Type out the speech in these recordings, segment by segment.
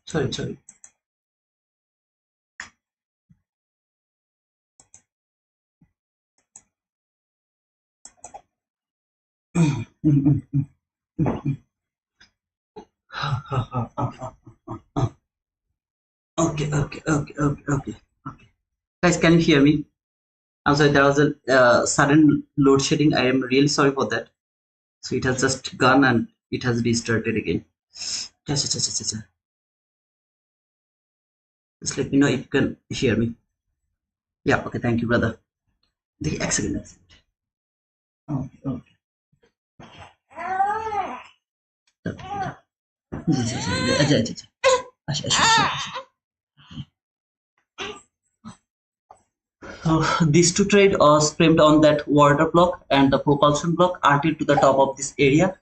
Sorry. Okay. Guys, can you hear me? I'm sorry, there was a sudden load shedding. I am really sorry for that. So it has just gone and it has restarted again. Just let me know if you can hear me. Yeah, okay, thank you, brother. The accident. Okay. So these two trade are framed on that water block and the propulsion block arted to the top of this area.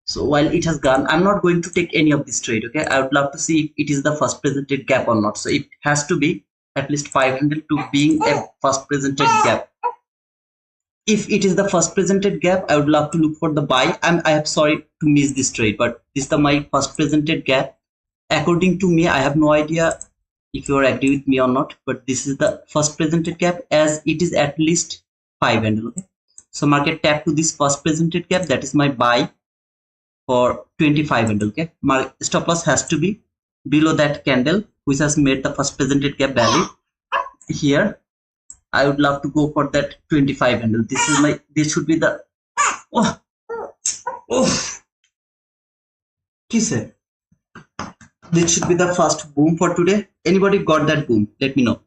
So while it has gone, I'm not going to take any of this trade. Okay, I would love to see if it is the first presented gap or not. So it has to be at least 500 to being a first presented gap. If it is the first presented gap, I would love to look for the buy. I am sorry to miss this trade, but this is my first presented gap. According to me, I have no idea if you are agree with me or not, but this is the first presented gap as it is at least 500. Okay, so market tap to this first presented gap. That is my buy for 2500. Okay, my stop loss has to be below that candle which has made the first presented gap value. Here I would love to go for that 2500. This should be the this should be the first boom for today. Anybody got that boom? Let me know.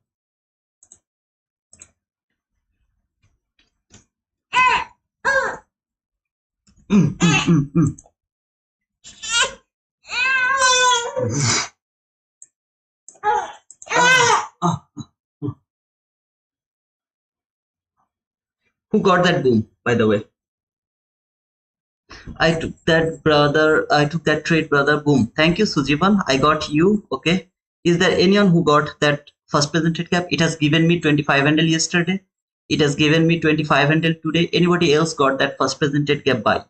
Who got that boom, by the way? I took that, brother. I took that trade, brother. Boom. Thank you, Sujivan. I got you. Okay. Is there anyone who got that first presented gap? It has given me 2500 yesterday. It has given me 2500 today. Anybody else got that first presented gap buy?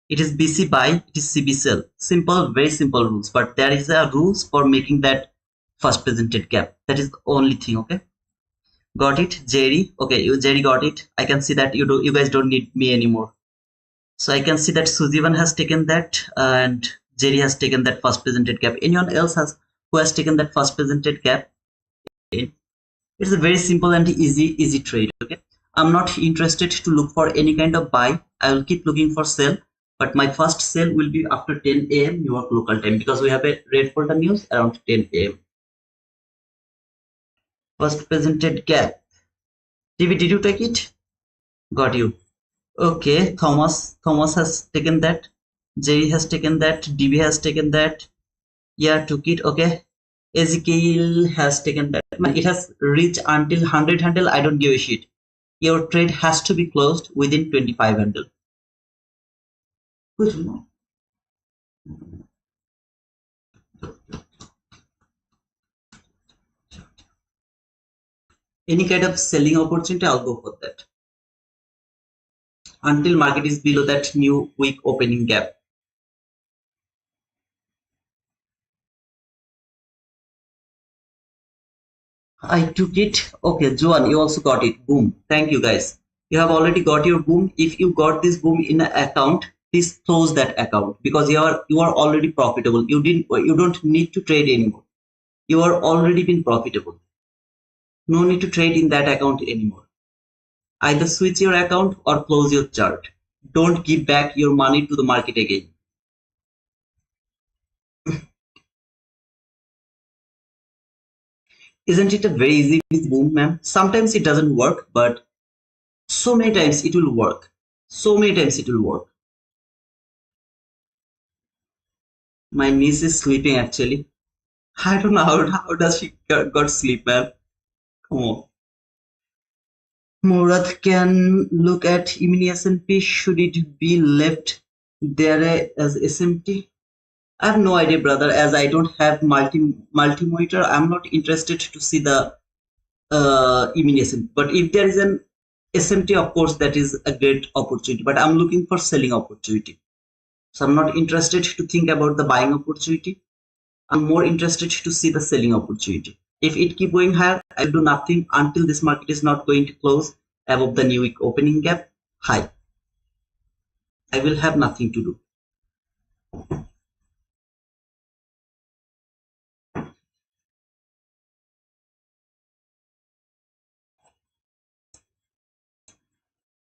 It is BC buy. It is CB sell. Simple, very simple rules. But there is a rules for making that first presented gap. That is the only thing. Okay. Got it, Jerry. Okay, you Jerry got it. I can see that you guys don't need me anymore. So I can see that Sujivan has taken that and Jerry has taken that first presented gap. Anyone else who has taken that first presented gap? It's a very simple and easy trade. Okay, I'm not interested to look for any kind of buy. I will keep looking for sell, but my first sell will be after 10 a.m. New York local time because we have a red folder news around 10 a.m. First presented gap. TV, did you take it? Got you. Okay, Thomas has taken that. Jerry has taken that. DB has taken that. Yeah, took it. Okay. Ezekiel has taken that. Man, it has reached until 100 handle. I don't give a shit. Your trade has to be closed within 25 handle. Any kind of selling opportunity, I'll go for that. Until market is below that new week opening gap. I took it. Okay, Joan, you also got it. Boom. Thank you, guys. You have already got your boom. If you got this boom in an account, please close that account because you are already profitable. You don't need to trade anymore. You are already been profitable. No need to trade in that account anymore. Either switch your account or close your chart. Don't give back your money to the market again. Isn't it a very easy boom, ma'am? Sometimes it doesn't work, but so many times it will work. So many times it will work. My niece is sleeping actually. I don't know how does she got sleep, man. Come on. Murad can look at mini S&P. Should it be left there as SMT? I have no idea, brother. As I don't have multi monitor, I'm not interested to see the mini S&P. But if there is an SMT, of course, that is a great opportunity. But I'm looking for selling opportunity. So I'm not interested to think about the buying opportunity. I'm more interested to see the selling opportunity. If it keep going higher, I'll do nothing until this market is not going to close above the new week opening gap high. I will have nothing to do.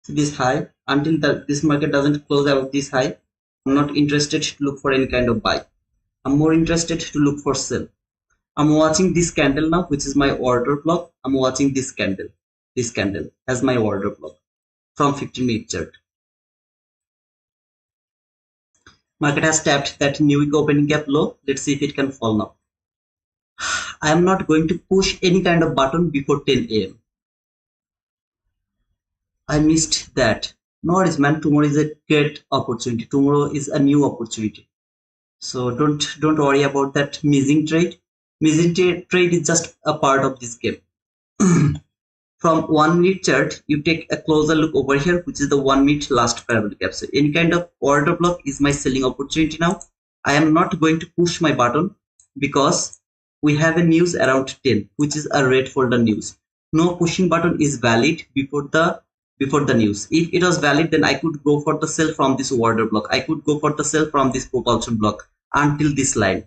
So this high, until this market doesn't close above this high, I'm not interested to look for any kind of buy. I'm more interested to look for sell. I'm watching this candle now, which is my order block. I'm watching this candle. This candle as my order block from 15-minute chart. Market has tapped that new week opening gap low. Let's see if it can fall now. I am not going to push any kind of button before 10 a.m. I missed that. No worries, man. Tomorrow is a great opportunity. Tomorrow is a new opportunity. So don't worry about that missing trade. Trade is just a part of this game. From 1 minute chart, you take a closer look over here, which is the 1 minute last parabolic gap. So any kind of order block is my selling opportunity now. I am not going to push my button because we have a news around 10, which is a red folder news. No pushing button is valid before the news. If it was valid, then I could go for the sell from this order block. I could go for the sell from this propulsion block until this line.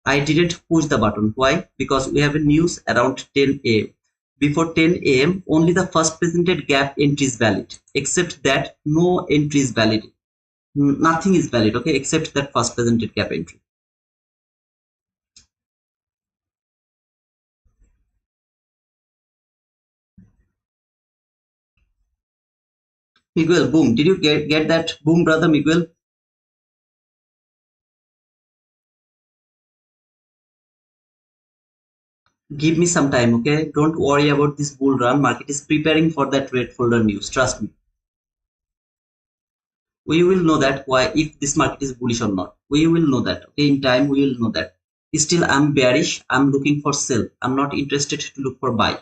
I didn't push the button. Why? Because we have a news around 10 a.m. Before 10 a.m., only the first presented gap entry is valid. Except that, no entry is valid. Nothing is valid, okay, except that first presented gap entry. Miguel, boom. Did you get that? Boom, brother Miguel. Give me some time, okay? Don't worry about this bull run. Market is preparing for that red folder news. Trust me. We will know that why if this market is bullish or not. We will know that. Okay, in time we will know that. Still, I'm bearish. I'm looking for sell. I'm not interested to look for buy.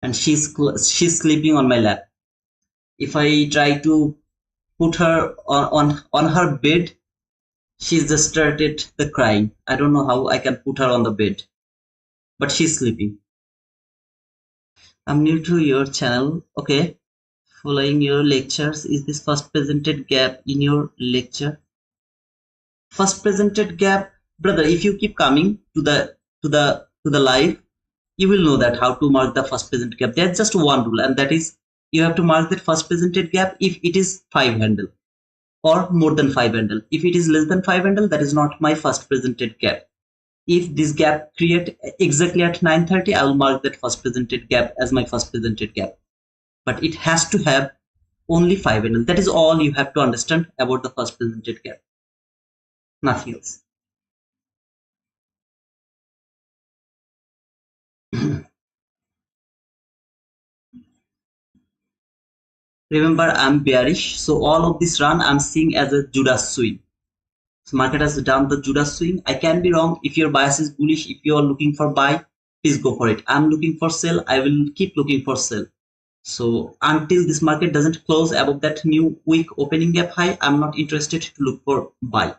And she's sleeping on my lap. If I try to put her on her bed, she's just started the crying. I don't know how I can put her on the bed, but she's sleeping. I'm new to your channel. Okay, following your lectures. Is this first presented gap in your lecture? First presented gap, brother. If you keep coming to the live, you will know that how to mark the first presented gap. There's just one rule, and that is you have to mark that first presented gap if it is 5 handle or more than 5 handle. If it is less than 5 handle, that is not my first presented gap. If this gap create exactly at 9:30, I will mark that first presented gap as my first presented gap. But it has to have only 5 handle. That is all you have to understand about the first presented gap. Nothing else. Remember, I'm bearish, so all of this run I'm seeing as a Judas swing. So market has done the Judas swing. I can be wrong. If your bias is bullish, if you are looking for buy, please go for it. I'm looking for sell. I will keep looking for sell. So until this market doesn't close above that new week opening gap high, I'm not interested to look for buy.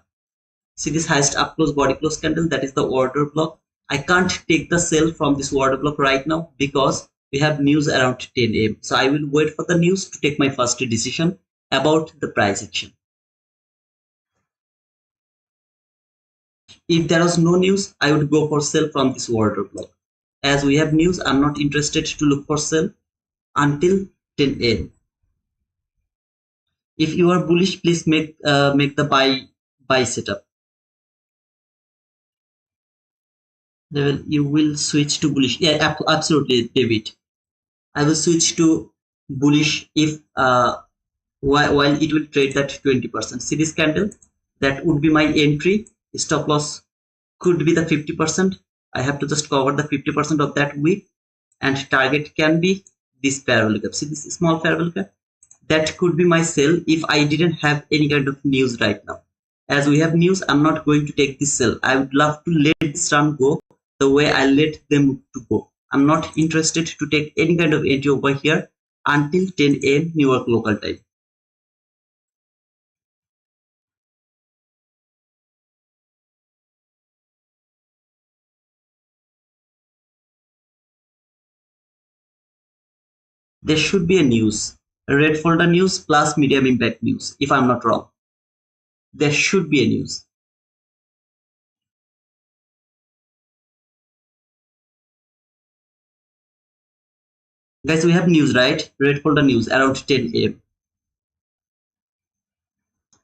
See this highest up close body close candle, that is the order block. I can't take the sell from this order block right now because we have news around 10 a.m. So I will wait for the news to take my first decision about the price action. If there was no news, I would go for sell from this order block. As we have news, I'm not interested to look for sell until 10 a.m. If you are bullish, please make the buy setup. You will switch to bullish. Yeah, absolutely, David. I will switch to bullish if while it will trade that 20%. See this candle? That would be my entry. Stop loss could be the 50%. I have to just cover the 50% of that wick, and target can be this parabolic gap. See this small parabolic gap? That could be my sell if I didn't have any kind of news right now. As we have news, I'm not going to take this sell. I would love to let this run go the way I let them to go. I'm not interested to take any kind of entry over here until 10 a.m. New York local time. There should be a news, a red folder news plus medium impact news, if I'm not wrong. There should be a news. Guys, we have news, right? Red folder news around 10 a.m.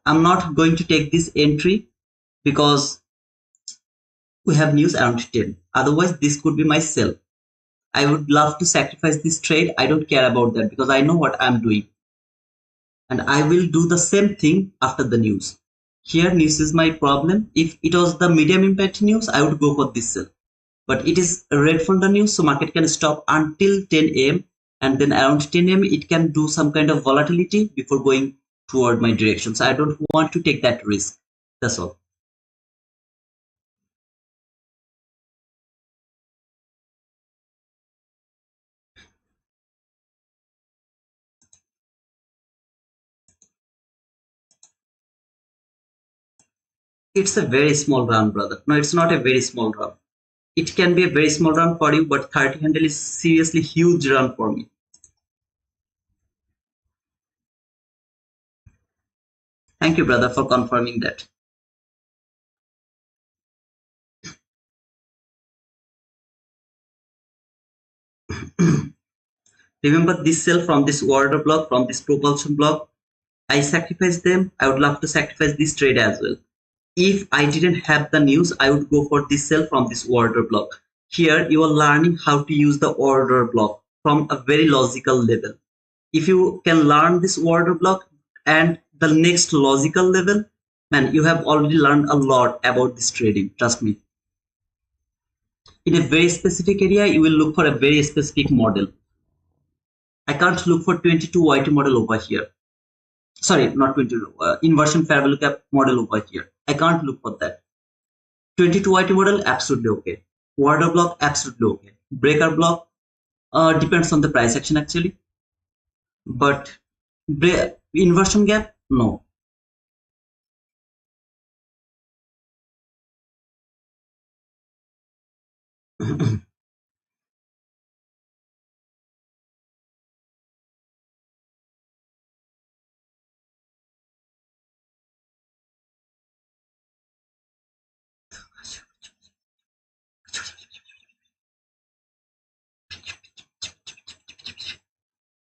I'm not going to take this entry because we have news around 10. Otherwise, this could be my sell. I would love to sacrifice this trade. I don't care about that because I know what I'm doing. And I will do the same thing after the news. Here, news is my problem. If it was the medium impact news, I would go for this sell. But it is a red folder news, so market can stop until 10 a.m. and then around 10 a.m. it can do some kind of volatility before going toward my direction. So I don't want to take that risk. That's all. It's a very small run, brother. No, it's not a very small run. It can be a very small run for you, but 30 handle is seriously huge run for me. Thank you, brother, for confirming that. Remember this sell from this order block, from this propulsion block. I sacrificed them. I would love to sacrifice this trade as well. If I didn't have the news, I would go for this sell from this order block. Here, you are learning how to use the order block from a very logical level. If you can learn this order block and the next logical level, man, you have already learned a lot about this trading. Trust me. In a very specific area, you will look for a very specific model. I can't look for 22 YT model over here. Sorry, not 22, inversion fair value gap model over here. I can't look for that. 22 YT model, absolutely okay. Order block, absolutely okay. Breaker block, depends on the price action actually. But inversion gap, no.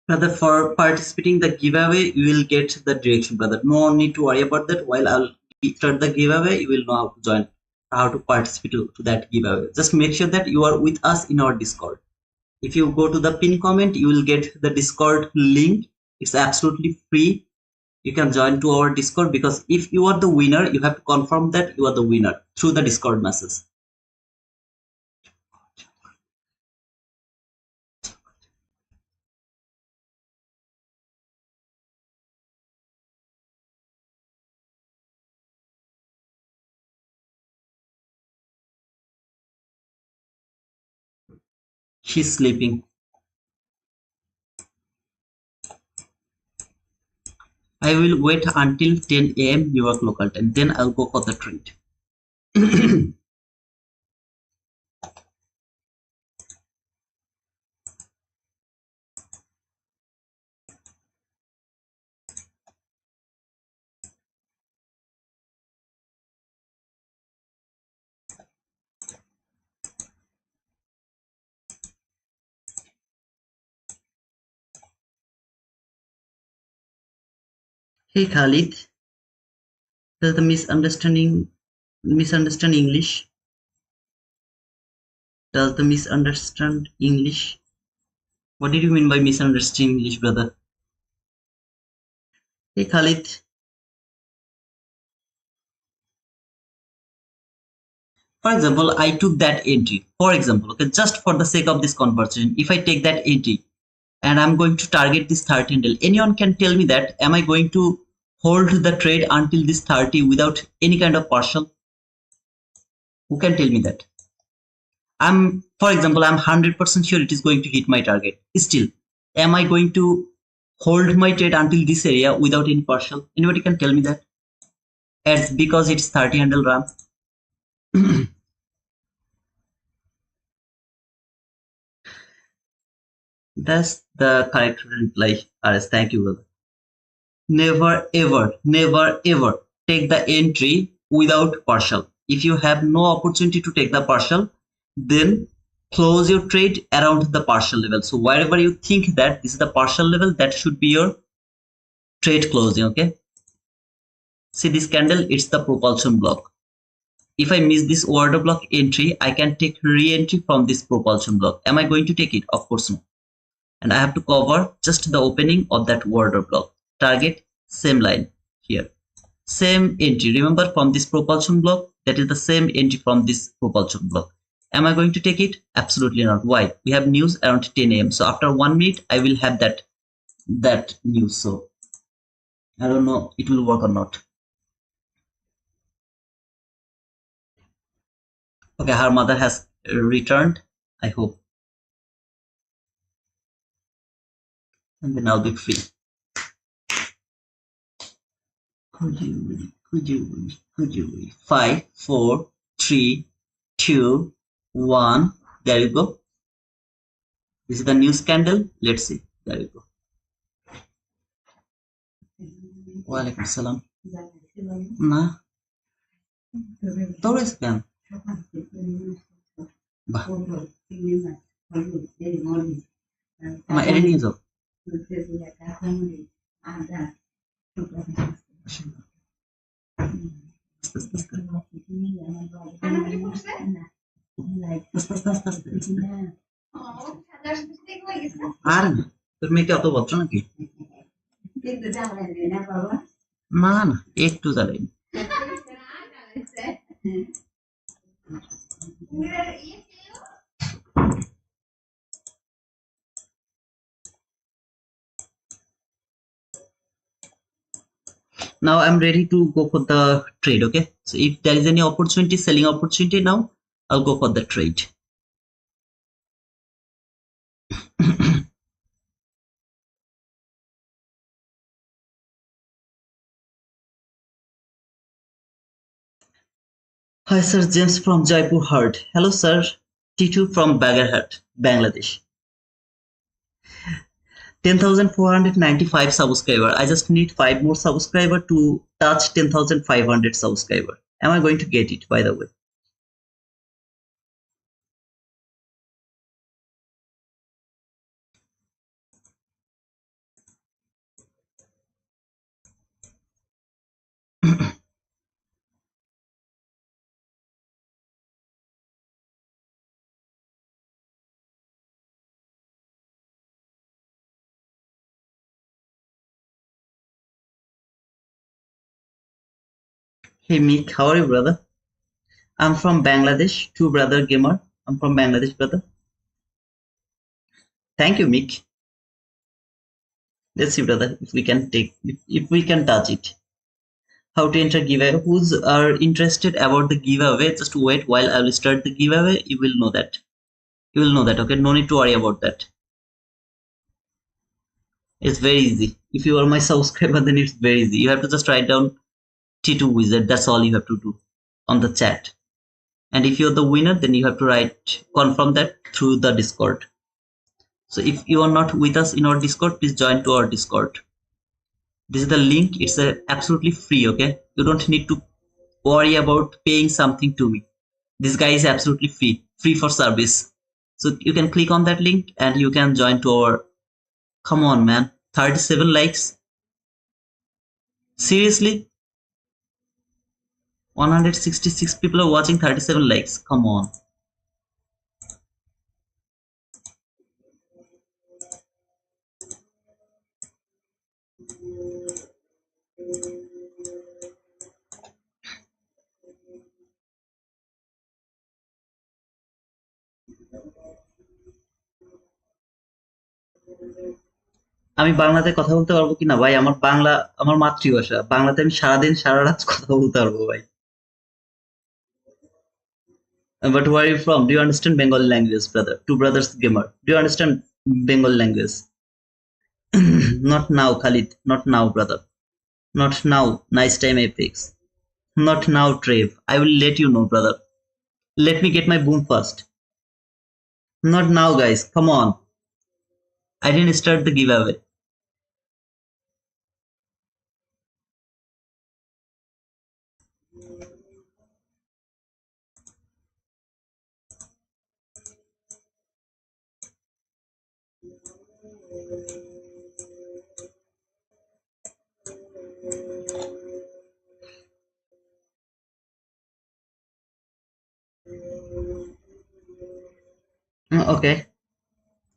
Brother, for participating the giveaway, you will get the direction, brother. No need to worry about that. While I'll start the giveaway, you will know how to join, how to participate to that giveaway. Just make sure that you are with us in our Discord. If you go to the pin comment, you will get the Discord link. It's absolutely free. You can join to our Discord because if you are the winner, you have to confirm that you are the winner through the Discord message. She's sleeping. I will wait until 10 a.m. New York local time. Then I'll go for the trade. Hey Khalid, does the misunderstand English? Does the misunderstand English? What did you mean by misunderstand English, brother? Hey Khalid. For example, I took that entry. For example, okay, just for the sake of this conversation, if I take that entry and I'm going to target this 30 handle, anyone can tell me that am I going to hold the trade until this 30 without any kind of partial? Who can tell me that? For example, I'm 100% sure it is going to hit my target. Still, am I going to hold my trade until this area without any partial? Anybody can tell me that? As because it's 30 handle run. That's the correct reply, RS. Thank you, brother. Never ever take the entry without partial. If you have no opportunity to take the partial, then close your trade around the partial level. So wherever you think that this is the partial level, that should be your trade closing. Okay. See this candle, it's the propulsion block. If I miss this order block entry, I can take re-entry from this propulsion block. Am I going to take it? Of course no. And I have to cover just the opening of that order block. Target, same line here. Same entry. Remember from this propulsion block, that is the same entry from this propulsion block. Am I going to take it? Absolutely not. Why? We have news around 10 a.m. So after 1 minute, I will have that news. So I don't know it will work or not. Okay, her mother has returned, I hope. And then I'll be free. Could you? 5, 4, 3, 2, 1. There you go. This is the news candle. Let's see. There you go. Walaikum salam. Nah. Torres can. Bah. Ma ere niye যাও? আর না তোর মেয়েকে অত ভদ্র নাকি? না না একটু জ্বালাই। Now I'm ready to go for the trade. Okay, so if there is any opportunity, selling opportunity, now I'll go for the trade. Hi sir, James from Jaipur Heart. Hello sir, T2 from Bagarhat, Bangladesh. 10,495 subscriber. I just need 5 more subscriber to touch 10,500 subscriber. Am I going to get it, by the way? Hey Meek, how are you, brother? I'm from Bangladesh, two brother gamer. I'm from Bangladesh, brother. Thank you, Meek. Let's see, brother, if we can take, if we can touch it. How to enter giveaway? Who's are interested about the giveaway? Just wait while I will start the giveaway. You will know that. You will know that. Okay, no need to worry about that. It's very easy. If you are my subscriber, then it's very easy. You have to just write down T2 wizard. That's all you have to do on the chat. And if you're the winner, then you have to write confirm that through the Discord. So if you are not with us in our Discord, please join to our Discord. This is the link. It's absolutely free. Okay, you don't need to worry about paying something to me. This guy is absolutely free for service. So you can click on that link and you can join to our. Come on, man, 37 likes. Seriously, 166 people are watching, 37 likes. Come on. আমি বাংলাতে কথা বলতে পারবো কিনা ভাই? আমার বাংলা আমার মাতৃভাষা। বাংলাতে আমি সারাদিন সারা রাত কথা বলতে পারবো ভাই। But where are you from? Do you understand Bengali language, brother? Two brothers gamer. Do you understand Bengali language? Not now, Khalid. Not now, brother. Not now. Nice time, Apex. Not now, Trev. I will let you know, brother. Let me get my boom first. Not now, guys. Come on. I didn't start the giveaway. Okay.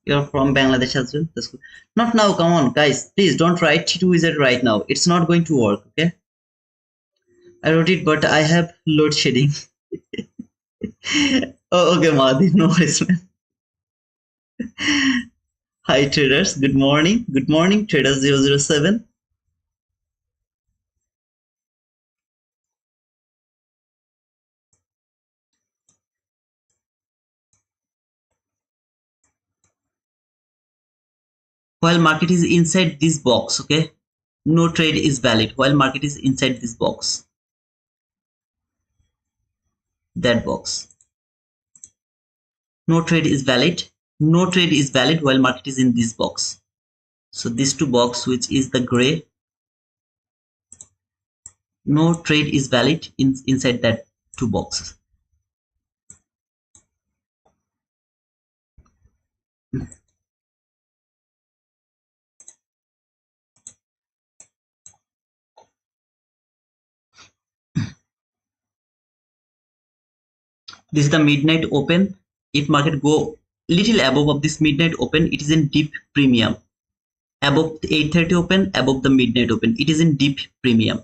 You're from Bangladesh as well. That's good. Not now. Come on, guys. Please don't write T2 wizard right now. It's not going to work. Okay. I wrote it, but I have load shedding. Oh, okay, Mahdi. No worries, man. Hi, traders. Good morning. Good morning, traders 007. While market is inside this box, okay, no trade is valid. While market is inside this box, that box, no trade is valid. No trade is valid while market is in this box. So these two box, which is the gray, no trade is valid inside that two boxes. This is the midnight open. If market go little above of this midnight open, it is in deep premium. Above the 8:30 open, above the midnight open, it is in deep premium.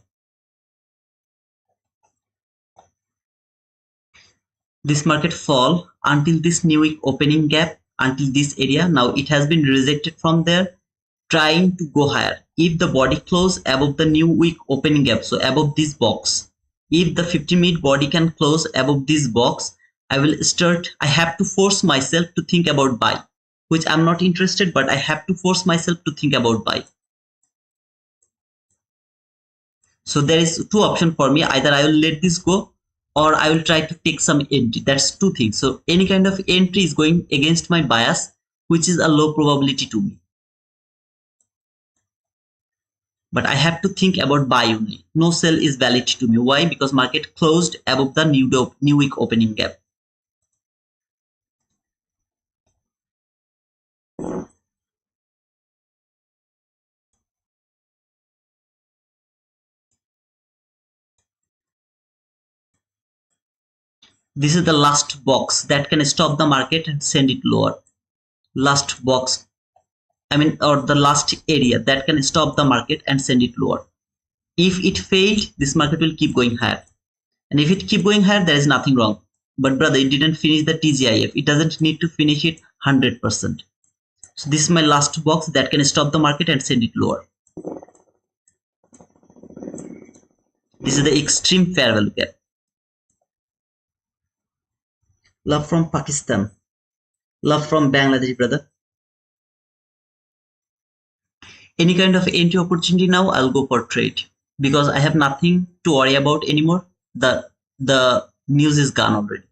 This market fall until this new week opening gap, until this area. Now it has been rejected from there, trying to go higher. If the body close above the new week opening gap, so above this box, if the 50-minute body can close above this box, I have to force myself to think about buy, which I'm not interested, but I have to force myself to think about buy. So there is two options for me. Either I will let this go, or I will try to take some entry. That's two things. So any kind of entry is going against my bias, which is a low probability to me. But I have to think about buy only. No sell is valid to me. Why? Because market closed above the new week opening gap. This is the last box that can stop the market and send it lower. Last box, or the last area that can stop the market and send it lower. If it failed, this market will keep going higher. And if it keep going higher, there is nothing wrong. But brother, it didn't finish the TGIF. It doesn't need to finish it 100%. So this is my last box that can stop the market and send it lower. This is the extreme fair value gap. Love from Pakistan. Love from Bangladesh, brother. Any kind of entry opportunity now, I'll go for trade because I have nothing to worry about anymore. The news is gone already.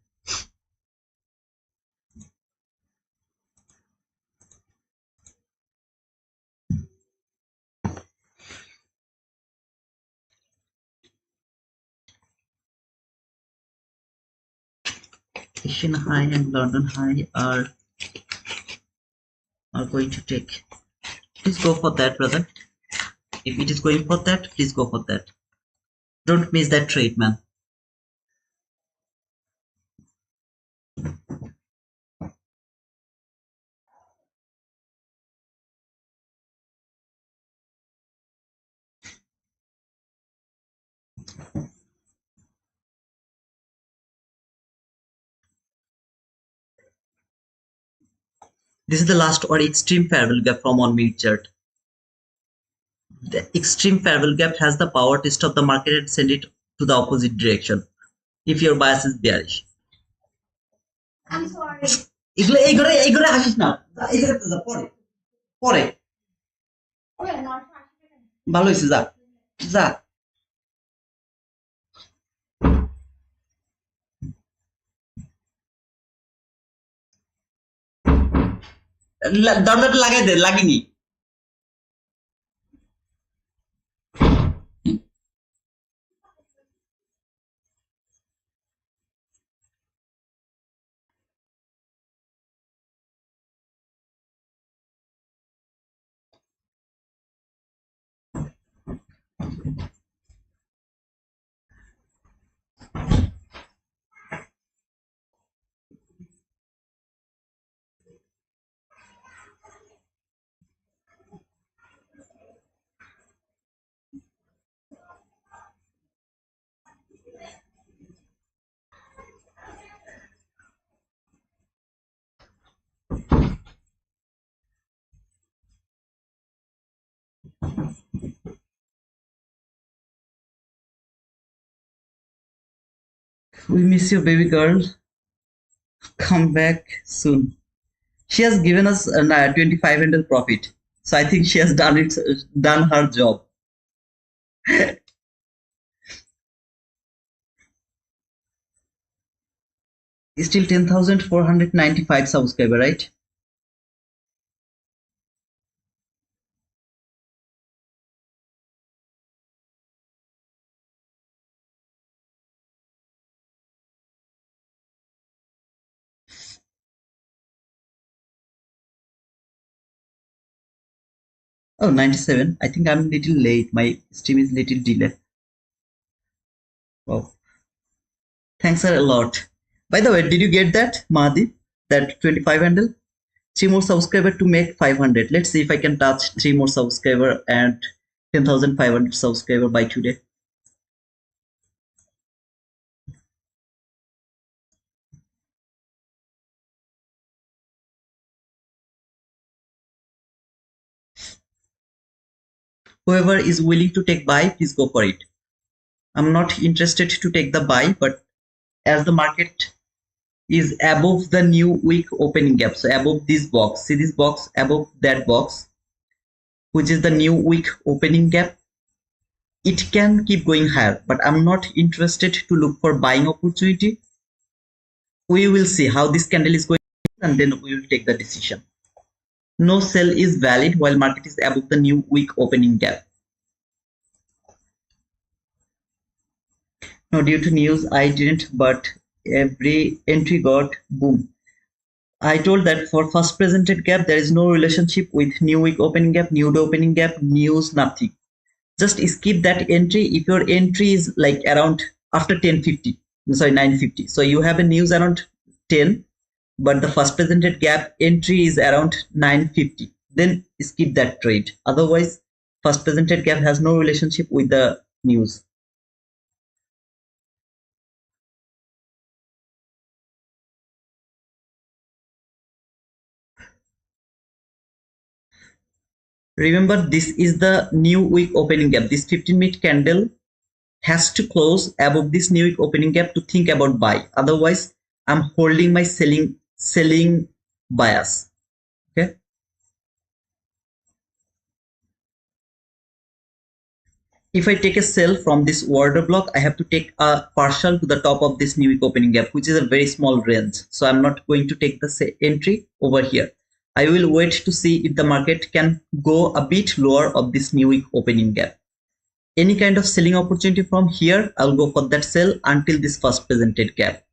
Asian high and London high are going to take. Please go for that, brother. If it is going for that, please go for that. Don't miss that trade, man. This is the last or extreme fair value gap from 1 minute chart. The extreme fair value gap has the power to stop the market and send it to the opposite direction if your bias is bearish. I'm sorry. এগুলো হাসিস না এগুলো পরে পরে ভালো হয়েছে যা যা দরজাটা লাগাই দে, লাগিনি। We miss you, baby girl. Come back soon. She has given us a 2500 profit. So I think she has done her job. Still 10,495 subscriber, right? Oh, 97. I think I'm a little late. My stream is little delayed. Wow. Thanks a lot. By the way, did you get that, Mahdi? That 25 handle? 3 more subscriber to make 500. Let's see if I can touch 3 more subscriber and 10,500 subscriber by today. Whoever is willing to take buy, please go for it. I'm not interested to take the buy, but as the market is above the new week opening gap, so above this box, see this box, above that box, which is the new week opening gap, it can keep going higher, but I'm not interested to look for buying opportunity. We will see how this candle is going and then we will take the decision. No sell is valid while market is above the new week opening gap. No, due to news I didn't, but every entry got boom. I told that for first presented gap, there is no relationship with new week opening gap, new day opening gap, news, nothing. Just skip that entry if your entry is like around after 10:50, sorry, 9:50. So you have a news around 10, but the first presented gap entry is around 9:50. Then skip that trade. Otherwise, first presented gap has no relationship with the news. Remember, this is the new week opening gap. This 15-minute candle has to close above this new week opening gap to think about buy. Otherwise, I'm holding my selling bias. Okay. If I take a sell from this order block, I have to take a partial to the top of this new week opening gap, which is a very small range. So I'm not going to take the entry over here. I will wait to see if the market can go a bit lower of this new week opening gap. Any kind of selling opportunity from here, I'll go for that sell until this first presented gap.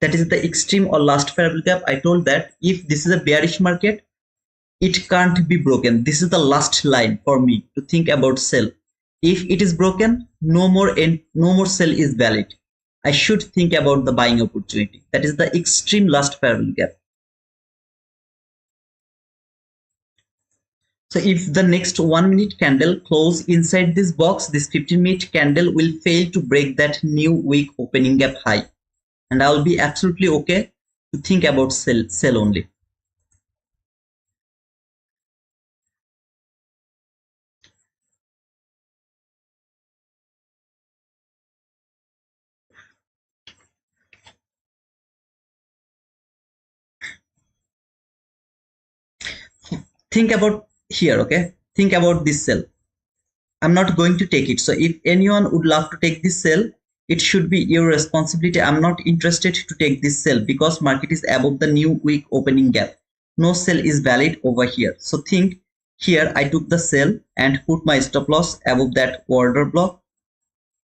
That is the extreme or last parallel gap. I told that if this is a bearish market, it can't be broken. This is the last line for me to think about sell. If it is broken, no more sell is valid. I should think about the buying opportunity. That is the extreme last parallel gap. So if the next 1 minute candle close inside this box, this 15-minute candle will fail to break that new week opening gap high, and I'll be absolutely okay to think about sell only. Think about here, okay? Think about this sell. I'm not going to take it. So if anyone would love to take this sell, it should be your responsibility. I'm not interested to take this sell because market is above the new week opening gap. No sell is valid over here. So think here I took the sell and put my stop loss above that order block.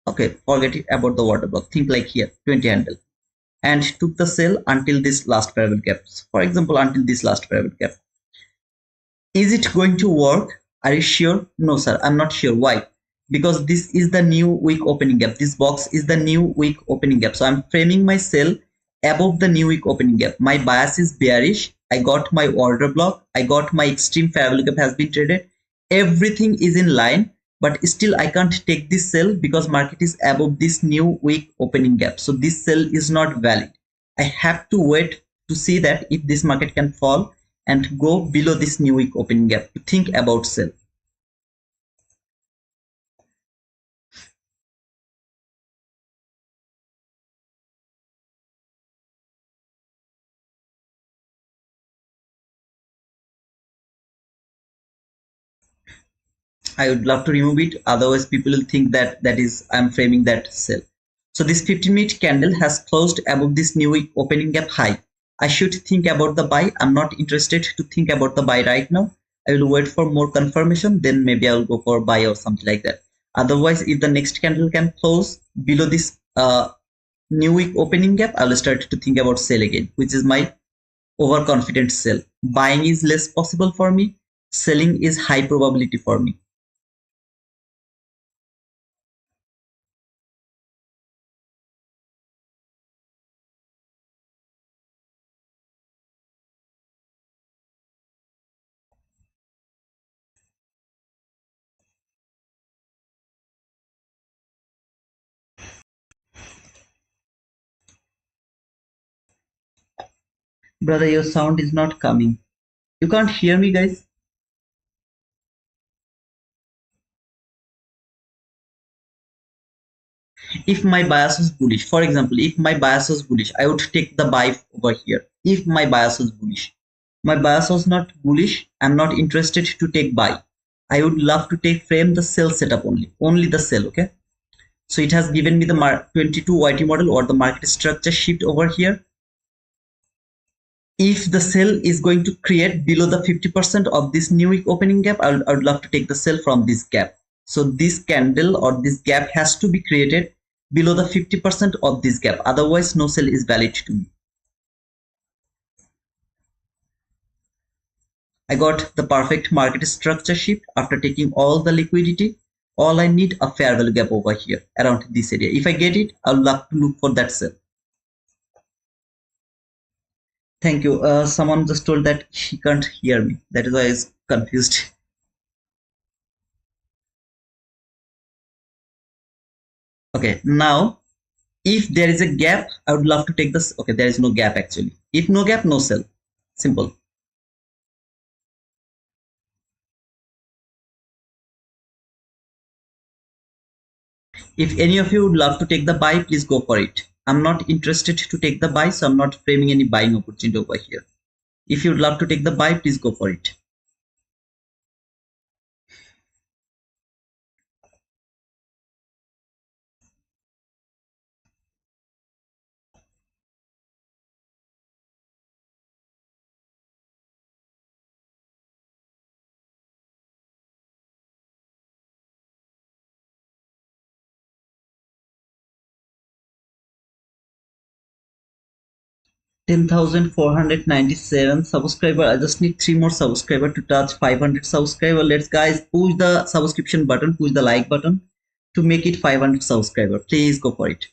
Okay, forget it about the order block. Think like here 20 handle and took the sell until this last parallel gap. For example, until this last parallel gap. Is it going to work? Are you sure? No, sir. I'm not sure. Why? Because this is the new week opening gap. This box is the new week opening gap. So I'm framing my sell above the new week opening gap. My bias is bearish. I got my order block. I got my extreme fair value gap has been traded. Everything is in line, but still I can't take this sell because market is above this new week opening gap. So this sell is not valid. I have to wait to see that if this market can fall and go below this new week opening gap to think about sell. I would love to remove it. Otherwise, people will think that I'm framing that sell. So this 15-minute candle has closed above this new week opening gap high. I should think about the buy. I'm not interested to think about the buy right now. I will wait for more confirmation. Then maybe I will go for buy or something like that. Otherwise, if the next candle can close below this new week opening gap, I will start to think about sell again, which is my overconfident sell. Buying is less possible for me. Selling is high probability for me. Brother, your sound is not coming. You can't hear me, guys. If my bias was bullish, for example, if my bias was bullish, I would take the buy over here. If my bias was bullish, my bias was not bullish, I'm not interested to take buy. I would love to take frame the sell setup only the sell. Okay, so it has given me the 22 YT model or the market structure shift over here. If the sell is going to create below the 50% of this new week opening gap, I would love to take the sell from this gap. So this candle or this gap has to be created below the 50% of this gap. Otherwise, no sell is valid to me. I got the perfect market structure shift after taking all the liquidity. All I need a fair value gap over here around this area. If I get it, I would love to look for that sell. Thank you. Someone just told that she can't hear me. That is why I was confused. Okay, now if there is a gap, I would love to take this. Okay, there is no gap actually. If no gap, no sell. Simple. If any of you would love to take the buy, please go for it. I'm not interested to take the buy, so I'm not framing any buying opportunity over here. If you would love to take the buy, please go for it. $10,497 subscriber. I just need 3 more subscriber to touch 500 subscriber. Let's guys push the subscription button, push the like button to make it 500 subscriber. Please go for it.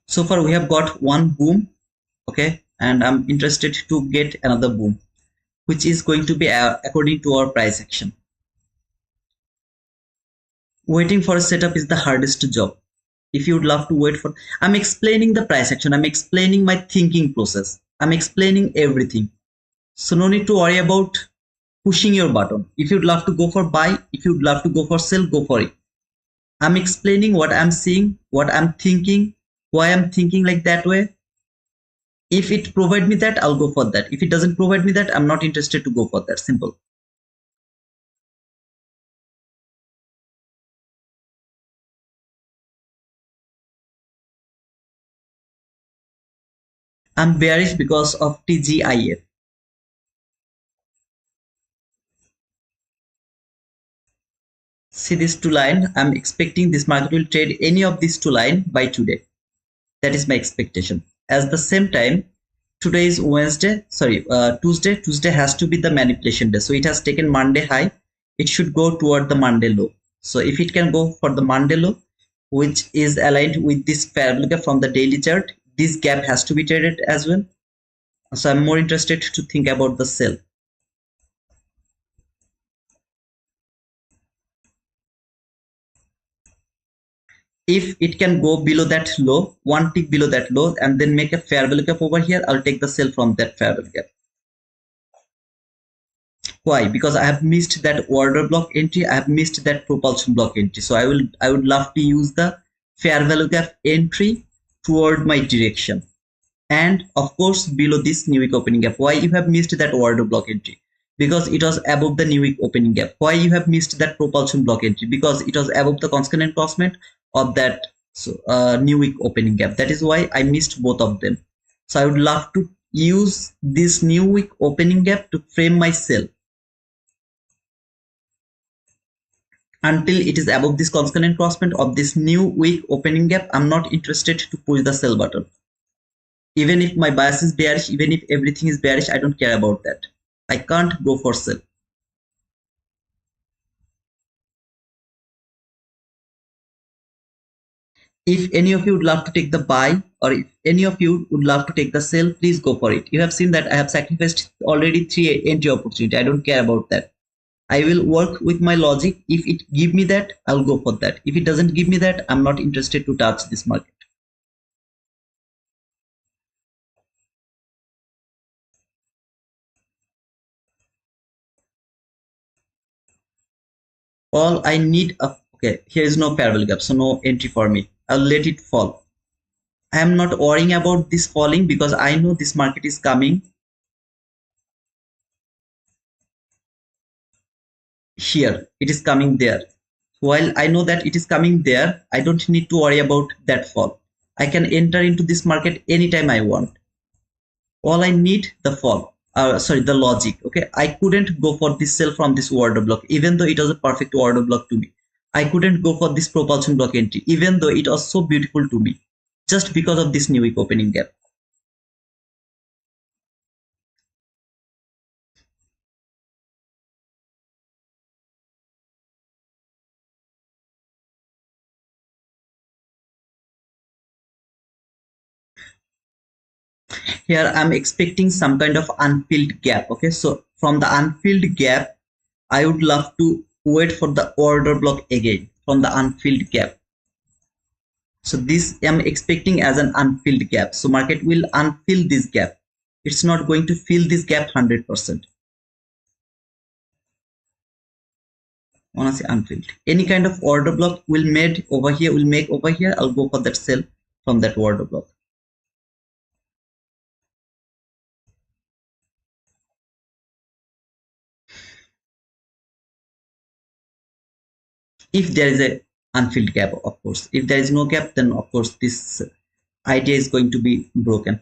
So far we have got one boom, okay, and I'm interested to get another boom, which is going to be according to our price action. Waiting for a setup is the hardest job. If you would love to wait for, I'm explaining the price action, I'm explaining my thinking process, I'm explaining everything. So no need to worry about pushing your button. If you'd love to go for buy, if you'd love to go for sell, go for it. I'm explaining what I'm seeing, what I'm thinking, why I'm thinking like that way. If it provide me that, I'll go for that. If it doesn't provide me that, I'm not interested to go for that. Simple. I'm bearish because of TGIF. See this two line. I'm expecting this market will trade any of these two line by today. That is my expectation. At the same time, today is Wednesday. Sorry, Tuesday. Tuesday has to be the manipulation day. So it has taken Monday high. It should go toward the Monday low. So if it can go for the Monday low, which is aligned with this parabolic from the daily chart, this gap has to be traded as well. So I'm more interested to think about the sell. If it can go below that low, one tick below that low, and then make a fair value gap over here, I'll take the sell from that fair value gap. Why? Because I have missed that order block entry, I have missed that propulsion block entry. So I would love to use the fair value gap entry toward my direction. And of course below this new week opening gap. Why you have missed that order block entry? Because it was above the new week opening gap. Why you have missed that propulsion block entry? Because it was above the constant crossment of that new week opening gap. That is why I missed both of them. So I would love to use this new week opening gap to frame my sell until it is above this constant crossment of this new week opening gap. I'm not interested to push the sell button. Even if my bias is bearish, even if everything is bearish, I don't care about that. I can't go for sell. If any of you would love to take the buy, or if any of you would love to take the sell, please go for it. You have seen that I have sacrificed already 3 entry opportunity. I don't care about that. I will work with my logic. If it give me that, I'll go for that. If it doesn't give me that, I'm not interested to touch this market. All I need, okay, here is no parallel gap, so no entry for me. I'll let it fall. I am not worrying about this falling because I know this market is coming here. It is coming there. While I know that it is coming there, I don't need to worry about that fall. I can enter into this market anytime I want. All I need the fall. Sorry, the logic. Okay, I couldn't go for this sell from this order block, even though it was a perfect order block to me. I couldn't go for this propulsion block entry, even though it was so beautiful to me, just because of this new week opening gap. Here I'm expecting some kind of unfilled gap. Okay, so from the unfilled gap, I would love to wait for the order block again from the unfilled gap. So this I'm expecting as an unfilled gap. So market will unfill this gap. It's not going to fill this gap 100%. Honestly, unfilled. Any kind of order block will made over here, will make over here. I'll go for that sell from that order block. If there is a unfilled gap, of course. If there is no gap, then of course this idea is going to be broken.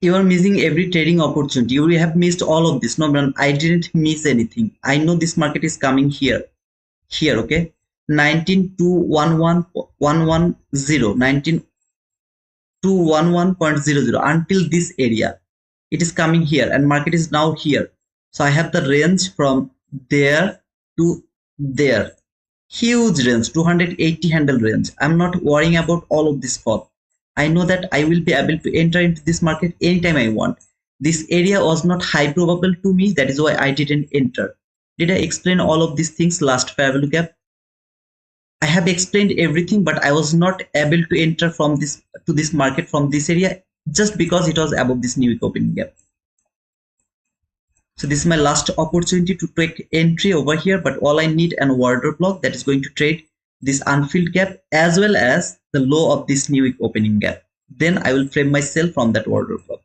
You are missing every trading opportunity. You have missed all of this. No, man, I didn't miss anything. I know this market is coming here. Here, okay. 19,211,110, 19,211.00 until this area. It is coming here and market is now here. So I have the range from there to there. Huge range, 280 handle range. I'm not worrying about all of this fall. I know that I will be able to enter into this market anytime I want. This area was not high probable to me. That is why I didn't enter. Did I explain all of these things last fair value gap? I have explained everything, but I was not able to enter from this to this market from this area just because it was above this new opening gap. So this is my last opportunity to take entry over here, but all I need an order block that is going to trade this unfilled gap as well as the low of this new opening gap. Then I will frame myself from that order block.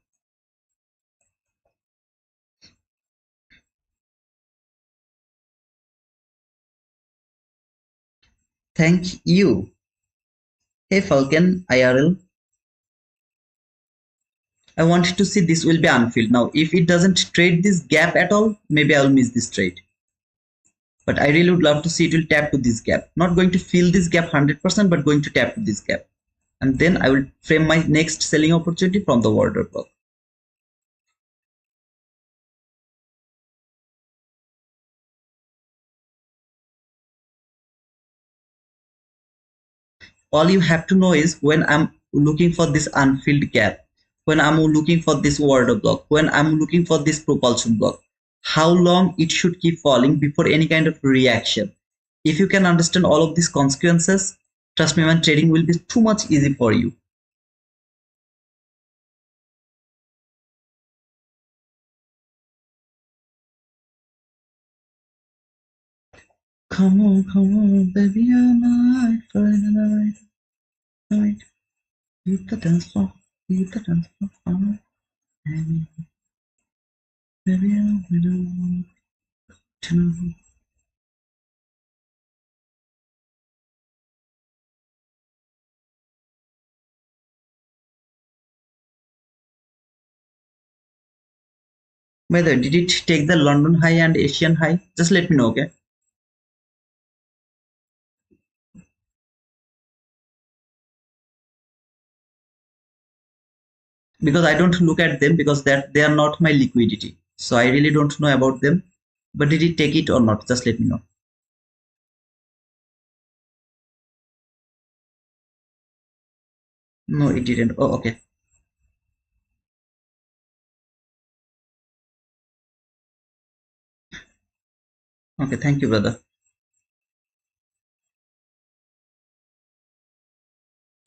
Thank you. Hey Falcon IRL. I wanted to see this will be unfilled. Now, if it doesn't trade this gap at all, maybe I will miss this trade. But I really would love to see it will tap to this gap. Not going to fill this gap 100%, but going to tap to this gap. And then I will frame my next selling opportunity from the order block. All you have to know is when I'm looking for this unfilled gap, when I'm looking for this order block, when I'm looking for this propulsion block, how long it should keep falling before any kind of reaction. If you can understand all of these consequences, trust me, man, trading will be too much easy for you. Come on, baby, I'm night for the night. Hit the dance floor, hit the dance floor. Baby, I'm tonight. By the way, did it take the London high and Asian high? Just let me know, okay? Because I don't look at them because that they are not my liquidity. So I really don't know about them. But did it take it or not? Just let me know. No, it didn't. Oh, okay. Okay, thank you, brother.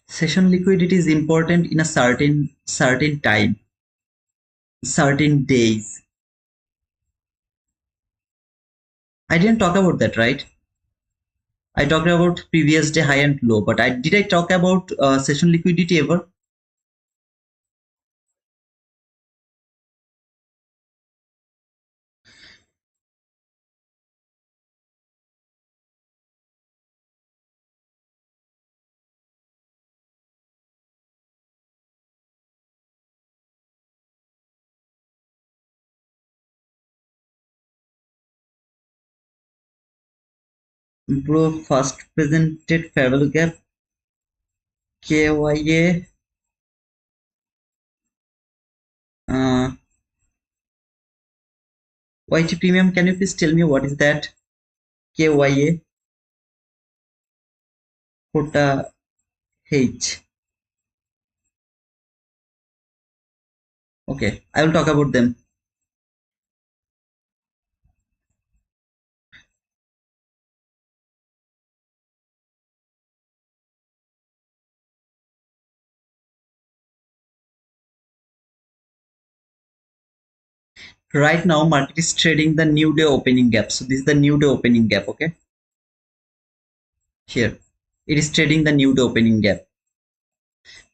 Session liquidity is important in a certain time, certain days. I didn't talk about that, right? I talked about previous day high and low, but did I talk about session liquidity ever? Bro, first presented fair value gap KYA uh, YT premium. Can you please tell me what is that? KYA Kota H. Okay, I will talk about them. Right now, market is trading the new day opening gap. So this is the new day opening gap. Okay, here it is trading the new day opening gap.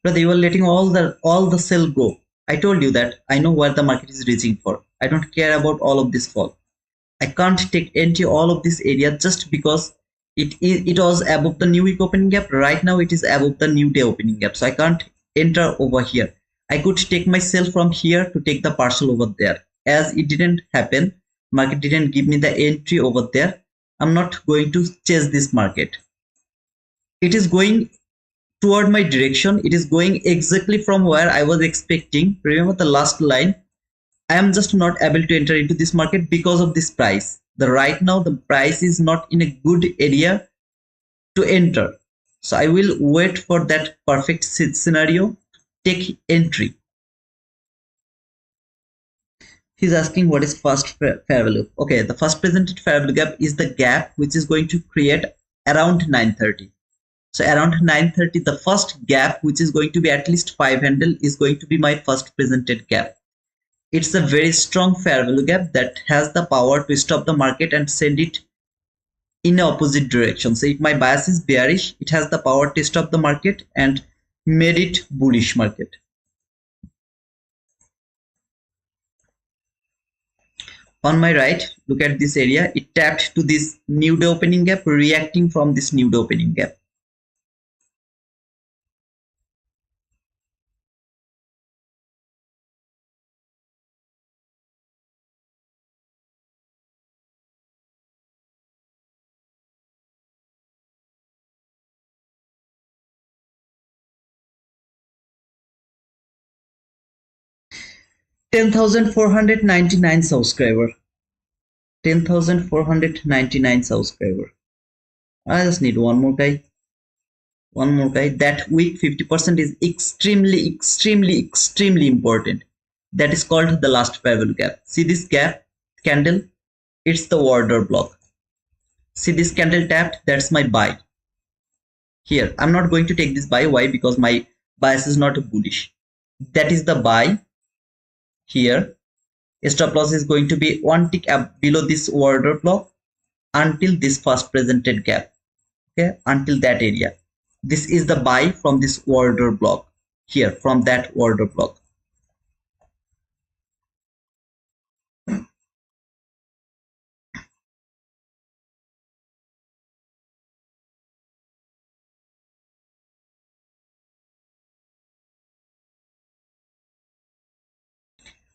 Brother, you are letting all the sell go. I told you that I know where the market is reaching for. I don't care about all of this fall. I can't take entry all of this area just because it was above the new week opening gap. Right now it is above the new day opening gap. So I can't enter over here. I could take myself from here to take the parcel over there. As it didn't happen, market didn't give me the entry over there. I'm not going to chase this market. It is going toward my direction. It is going exactly from where I was expecting. Remember the last line. I am just not able to enter into this market because of this price. The right now the price is not in a good area to enter. So I will wait for that perfect scenario, take entry. He's asking what is first fair value. Okay, the first presented fair value gap is the gap which is going to create around 930. So around 930, the first gap, which is going to be at least 5 handle, is going to be my first presented gap. It's a very strong fair value gap that has the power to stop the market and send it in opposite direction. So if my bias is bearish, it has the power to stop the market and made it bullish market. On my right, look at this area. It tapped to this new day opening gap, reacting from this new day opening gap. $10,499 subscriber. 10,499 subscriber. I just need one more guy. One more guy. That week 50% is extremely important. That is called the last fair value gap. See this gap candle? It's the order block. See this candle tapped? That's my buy. Here, I'm not going to take this buy. Why? Because my bias is not bullish. That is the buy. Here, stop loss is going to be one tick up below this order block until this first presented gap. Okay, until that area. This is the buy from this order block. Here, from that order block.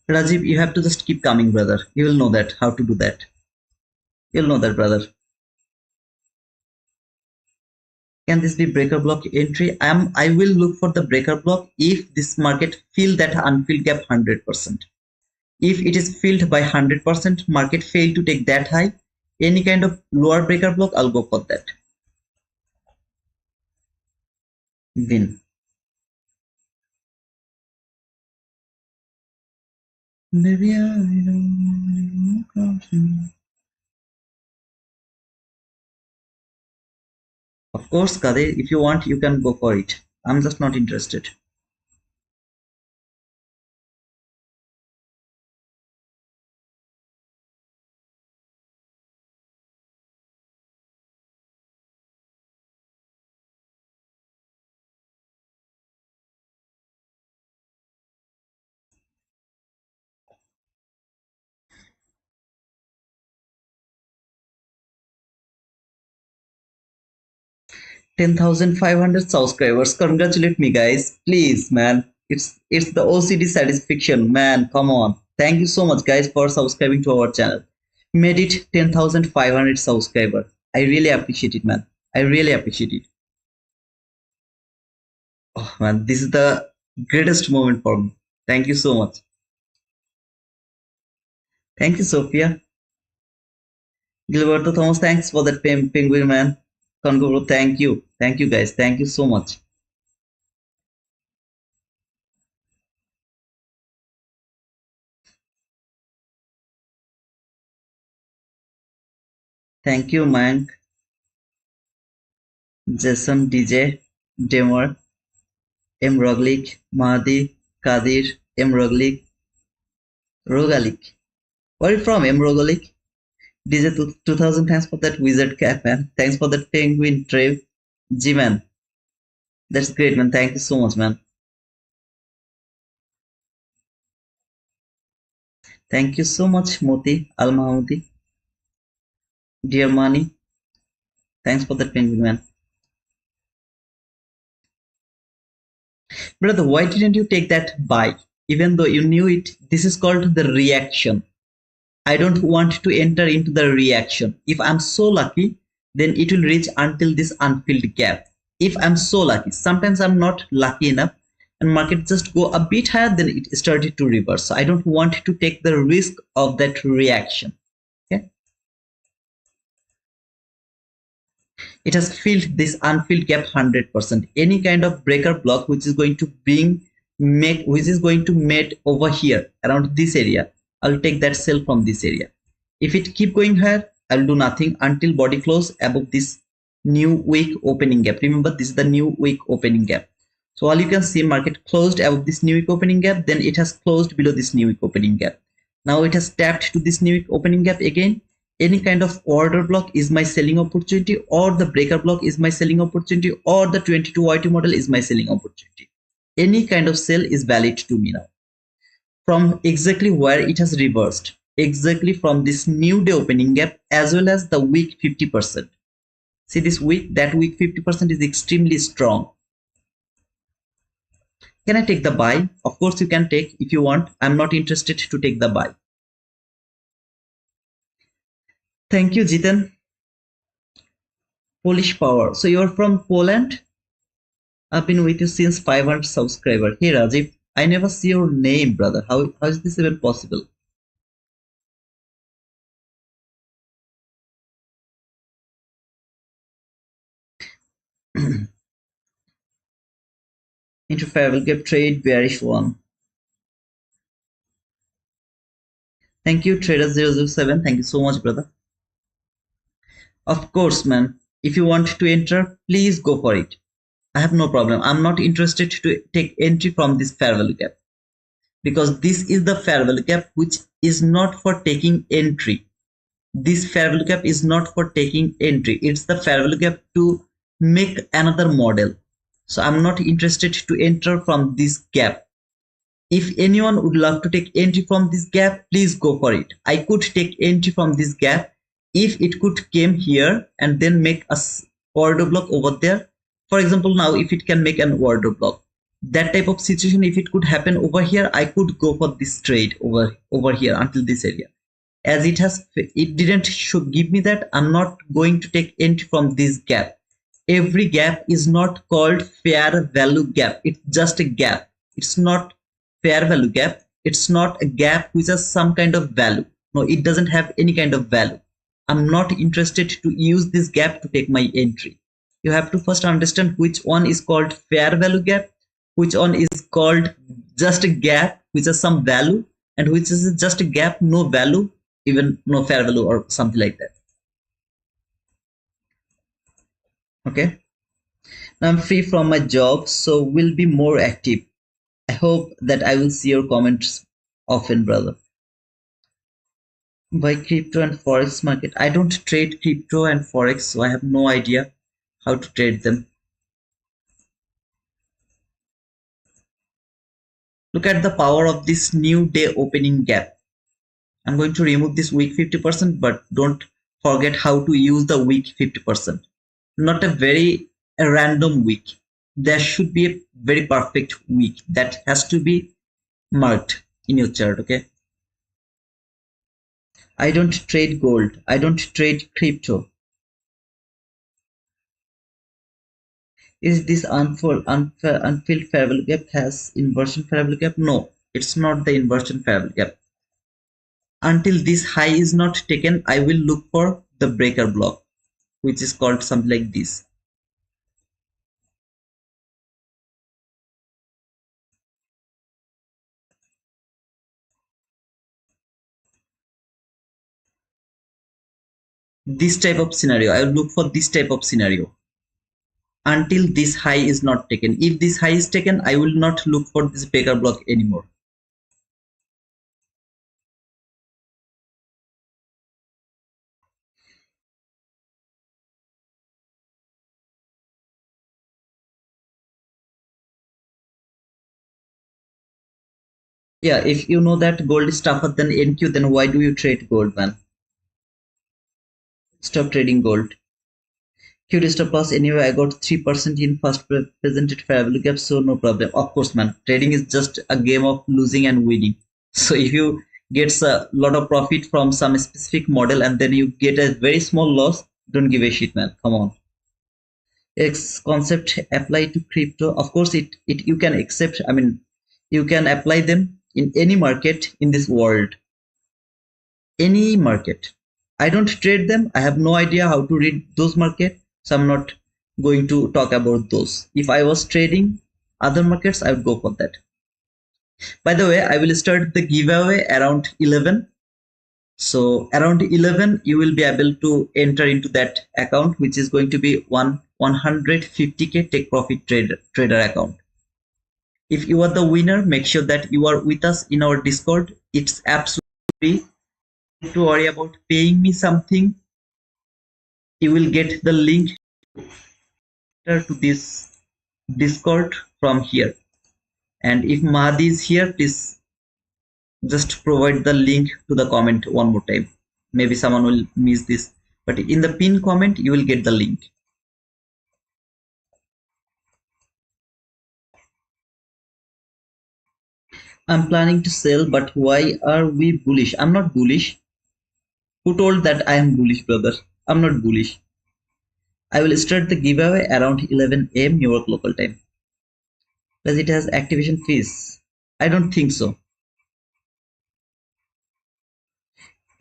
Rajiv, you have to just keep coming, brother. You will know that, how to do that. You'll know that, brother. Can this be breaker block entry? I will look for the breaker block if this market fill that unfilled gap 100%. If it is filled by 100%, market fail to take that high, any kind of lower breaker block, I'll go for that. Win. Maybe I don't know. Of course, Kadir, if you want, you can go for it. I'm just not interested. $10,500 subscribers. Congratulate me, guys. Please, man. It's the OCD satisfaction, man. Come on. Thank you so much, guys, for subscribing to our channel. Made it 10,500 subscriber. I really appreciate it, man. I really appreciate it. Oh man, this is the greatest moment for me. Thank you so much. Thank you, Sophia. Gilberto Thomas, thanks for that penguin, man. Congo, bro, thank you. Thank you, guys. Thank you so much. Thank you, Mank, Jason, DJ, Demer, M. Roglic, Mahdi, Kadir, M. Roglic, Rogalik. Where are you from, M. Rogalik? DJ 2000, thanks for that wizard cap, man. Thanks for that penguin trip. G, man. That's great, man. Thank you so much, man. Thank you so much, Moti, Al Mahmoudi. Dear Mani, thanks for that penguin, man. Brother, why didn't you take that buy? Even though you knew it, this is called the reaction. I don't want to enter into the reaction. If I'm so lucky, then it will reach until this unfilled gap. If I'm so lucky, sometimes I'm not lucky enough and market just go a bit higher, then it started to reverse. So I don't want to take the risk of that reaction. Okay. It has filled this unfilled gap 100%. Any kind of breaker block which is going to made over here around this area, I'll take that sell from this area. If it keep going higher, I'll do nothing until body close above this new week opening gap. Remember, this is the new week opening gap. So all you can see, market closed above this new week opening gap, then it has closed below this new week opening gap. Now it has tapped to this new week opening gap again. Any kind of order block is my selling opportunity, or the breaker block is my selling opportunity, or the 22 YT model is my selling opportunity. Any kind of sell is valid to me now. From exactly where it has reversed, exactly from this new day opening gap as well as the week 50%. See this week, that week 50% is extremely strong. Can I take the buy? Of course you can take if you want. I'm not interested to take the buy. Thank you, Jitan. Polish Power. So you're from Poland? I've been with you since 500 subscriber. Hey Rajiv, I never see your name, brother. How is this even possible? Into fair gap trade, bearish one. Thank you, Trader007. Thank you so much, brother. Of course, man. If you want to enter, please go for it. I have no problem. I'm not interested to take entry from this fair value gap, because this is the fair value gap which is not for taking entry. This fair value gap is not for taking entry. It's the fair value gap to make another model. So I'm not interested to enter from this gap. If anyone would love to take entry from this gap, please go for it. I could take entry from this gap if it could came here and then make a order block over there. For example, now if it can make an order block, that type of situation, if it could happen over here, I could go for this trade over here until this area. As it didn't give me that, I'm not going to take entry from this gap. Every gap is not called fair value gap. It's just a gap. It's not fair value gap. It's not a gap which has some kind of value. No, it doesn't have any kind of value. I'm not interested to use this gap to take my entry. You have to first understand which one is called fair value gap, which one is called just a gap which has some value, and which is just a gap, no value, even no fair value or something like that. Okay. Now I'm free from my job, so will be more active. I hope that I will see your comments often, brother. Buy crypto and forex market. I don't trade crypto and forex, so I have no idea how to trade them. Look at the power of this new day opening gap. I'm going to remove this week 50%, but don't forget how to use the week 50%. Not a random week. There should be a very perfect week that has to be marked in your chart. Okay. I don't trade gold. I don't trade crypto. Is this unfilled fair value gap has inversion fair value gap? No, it's not the inversion fair value gap. Until this high is not taken, I will look for the breaker block, which is called something like this. This type of scenario, I will look for this type of scenario until this high is not taken. If this high is taken, I will not look for this breaker block anymore. Yeah, if you know that gold is tougher than NQ, then why do you trade gold, man? Stop trading gold. Q stop loss anyway. I got 3% in first presented fair value gap, so no problem. Of course, man. Trading is just a game of losing and winning. So if you get a lot of profit from some specific model and then you get a very small loss, don't give a shit, man. Come on. X concept apply to crypto. Of course, it you can accept. I mean, you can apply them in any market in this world. Any market. I don't trade them. I have no idea how to read those markets, so I'm not going to talk about those. If I was trading other markets, I would go for that. By the way, I will start the giveaway around 11. So around 11 you will be able to enter into that account, which is going to be 150k take profit trader account. If you are the winner, make sure that you are with us in our Discord. It's absolutely free. Don't to worry about paying me something. You will get the link to this Discord from here. And if Mahdi is here, please just provide the link to the comment one more time. Maybe someone will miss this, but in the pin comment you will get the link. I'm planning to sell, but why are we bullish? I'm not bullish. Who told that I am bullish, brother? I'm not bullish. I will start the giveaway around 11 a.m. New York local time. Does it has activation fees? I don't think so.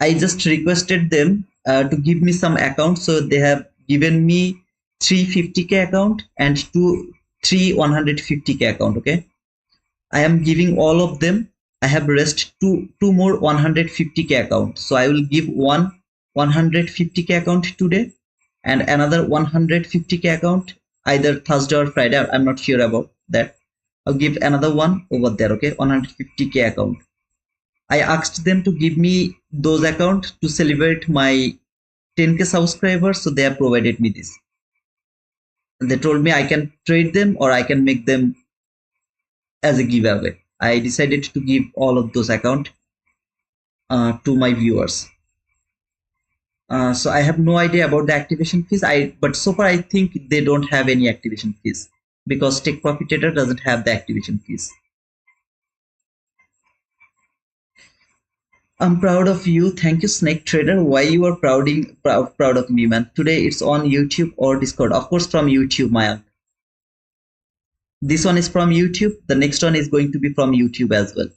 I just requested them to give me some accounts, so they have given me 350k account and three 150k account. Okay, I am giving all of them. I have raised two more 150k account, so I will give one 150k account today and another 150k account either Thursday or Friday. I'm not sure about that. I'll give another one over there. Okay, 150k account. I asked them to give me those accounts to celebrate my 10k subscribers, so they have provided me this. And they told me I can trade them or I can make them as a giveaway. I decided to give all of those accounts to my viewers. So I have no idea about the activation fees. But so far I think they don't have any activation fees because Take Profit Trader doesn't have the activation fees. I'm proud of you. Thank you, Snake Trader. Why you are proud of me, man? Today it's on YouTube or Discord. Of course, from YouTube, Maya. This one is from YouTube. The next one is going to be from YouTube as well.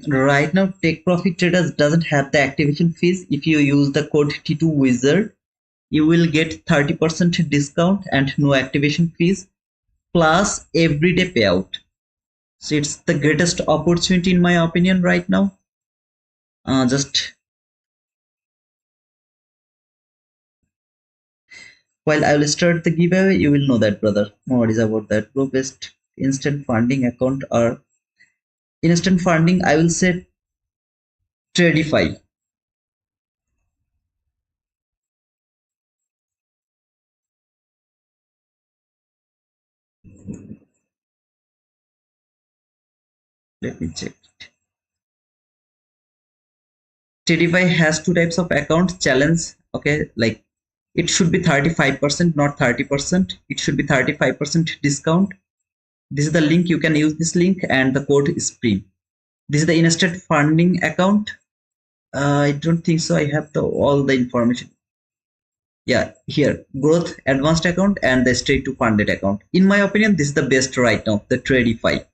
Right now, Take Profit Traders doesn't have the activation fees. If you use the code T2 Wizard, you will get 30% discount and no activation fees plus everyday payout. So it's the greatest opportunity in my opinion right now. Just while I will start the giveaway, you will know that, brother. No worries about that. Bro, best instant funding account or instant funding, I will say Tradify. Let me check. Tradify has two types of account challenge. Okay, like it should be 35%, not 30%. It should be 35% discount. This is the link. You can use this link and the code is free. This is the instant funding account. I don't think so. I have all the information. Yeah, here growth advanced account and the straight to funded account. In my opinion, this is the best right now. The Tradify.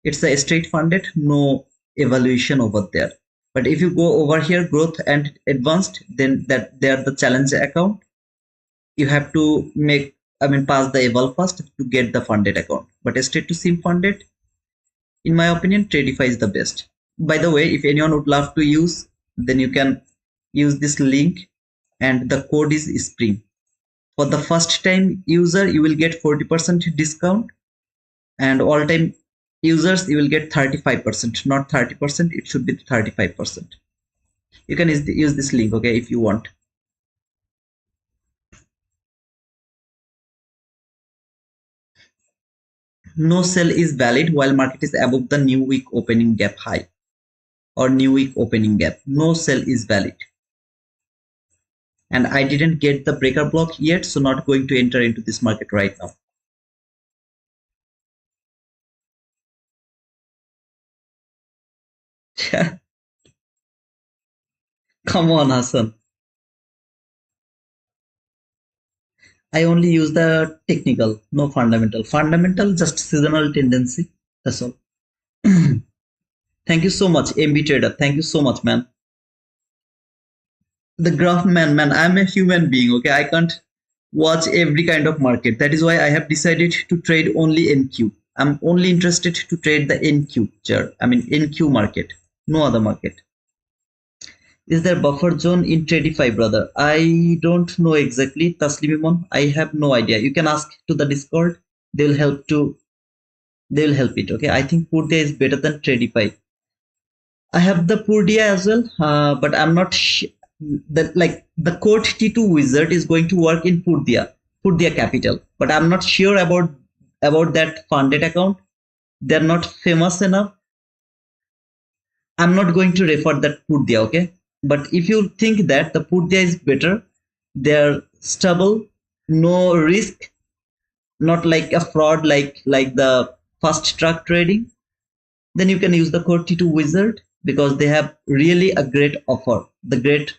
It's the straight funded, no evaluation over there. But if you go over here, growth and advanced, then that they are the challenge account. You have to pass the eval first to get the funded account. But straight to sim funded, in my opinion, Tradify is the best. By the way, if anyone would love to use, then you can use this link and the code is spring. For the first time user, you will get 40% discount, and all time users you will get 35%, not 30%. It should be 35%. You can use this link, okay, if you want. No sell is valid while market is above the new week opening gap high or new week opening gap. No sell is valid. And I didn't get the breaker block yet, so not going to enter into this market right now. Come on, Hassan. I only use the technical, no fundamental. Fundamental just seasonal tendency. That's all. Thank you so much, MB Trader. Thank you so much, man. The graph man, I'm a human being. Okay, I can't watch every kind of market. That is why I have decided to trade only NQ. I'm only interested to trade the NQ chart. I mean NQ market, no other market. Is there buffer zone in Tradify, brother? I don't know exactly, Taslimimon. I have no idea. You can ask to the Discord. They'll help to. They'll help it. Okay. I think Purdia is better than Tradify. I have the Purdia as well, but I'm not that like the code T2 wizard is going to work in Purdia Capital, but I'm not sure about that funded account. They're not famous enough. I'm not going to refer that Purdia, okay? But if you think that the Purdia is better, they're stable, no risk, not like a fraud like the fast track trading, then you can use the code T2 wizard because they have really a great offer, the great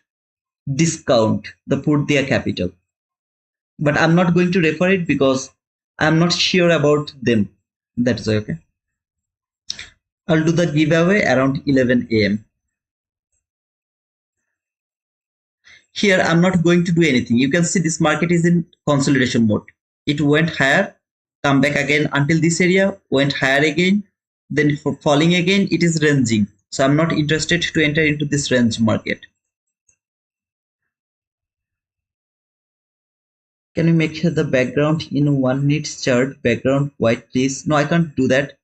discount, the Purdia Capital. But I'm not going to refer it because I'm not sure about them. That's okay. I'll do the giveaway around 11 a.m. Here, I'm not going to do anything. You can see this market is in consolidation mode. It went higher, come back again until this area, went higher again, then for falling again, it is ranging. So I'm not interested to enter into this range market. Can you make the background in 1 minute chart background white, please? No, I can't do that.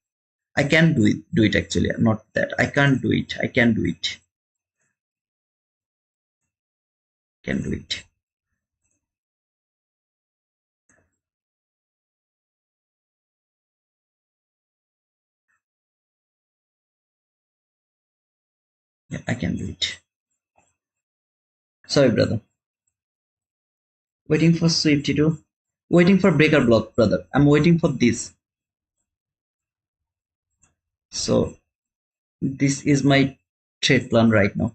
I can do it actually. Not that. I can't do it. I can do it. Can do it. Yeah, I can do it. Sorry, brother. Waiting for Swifty to. Waiting for breaker block, brother. I'm waiting for this. So this is my trade plan right now.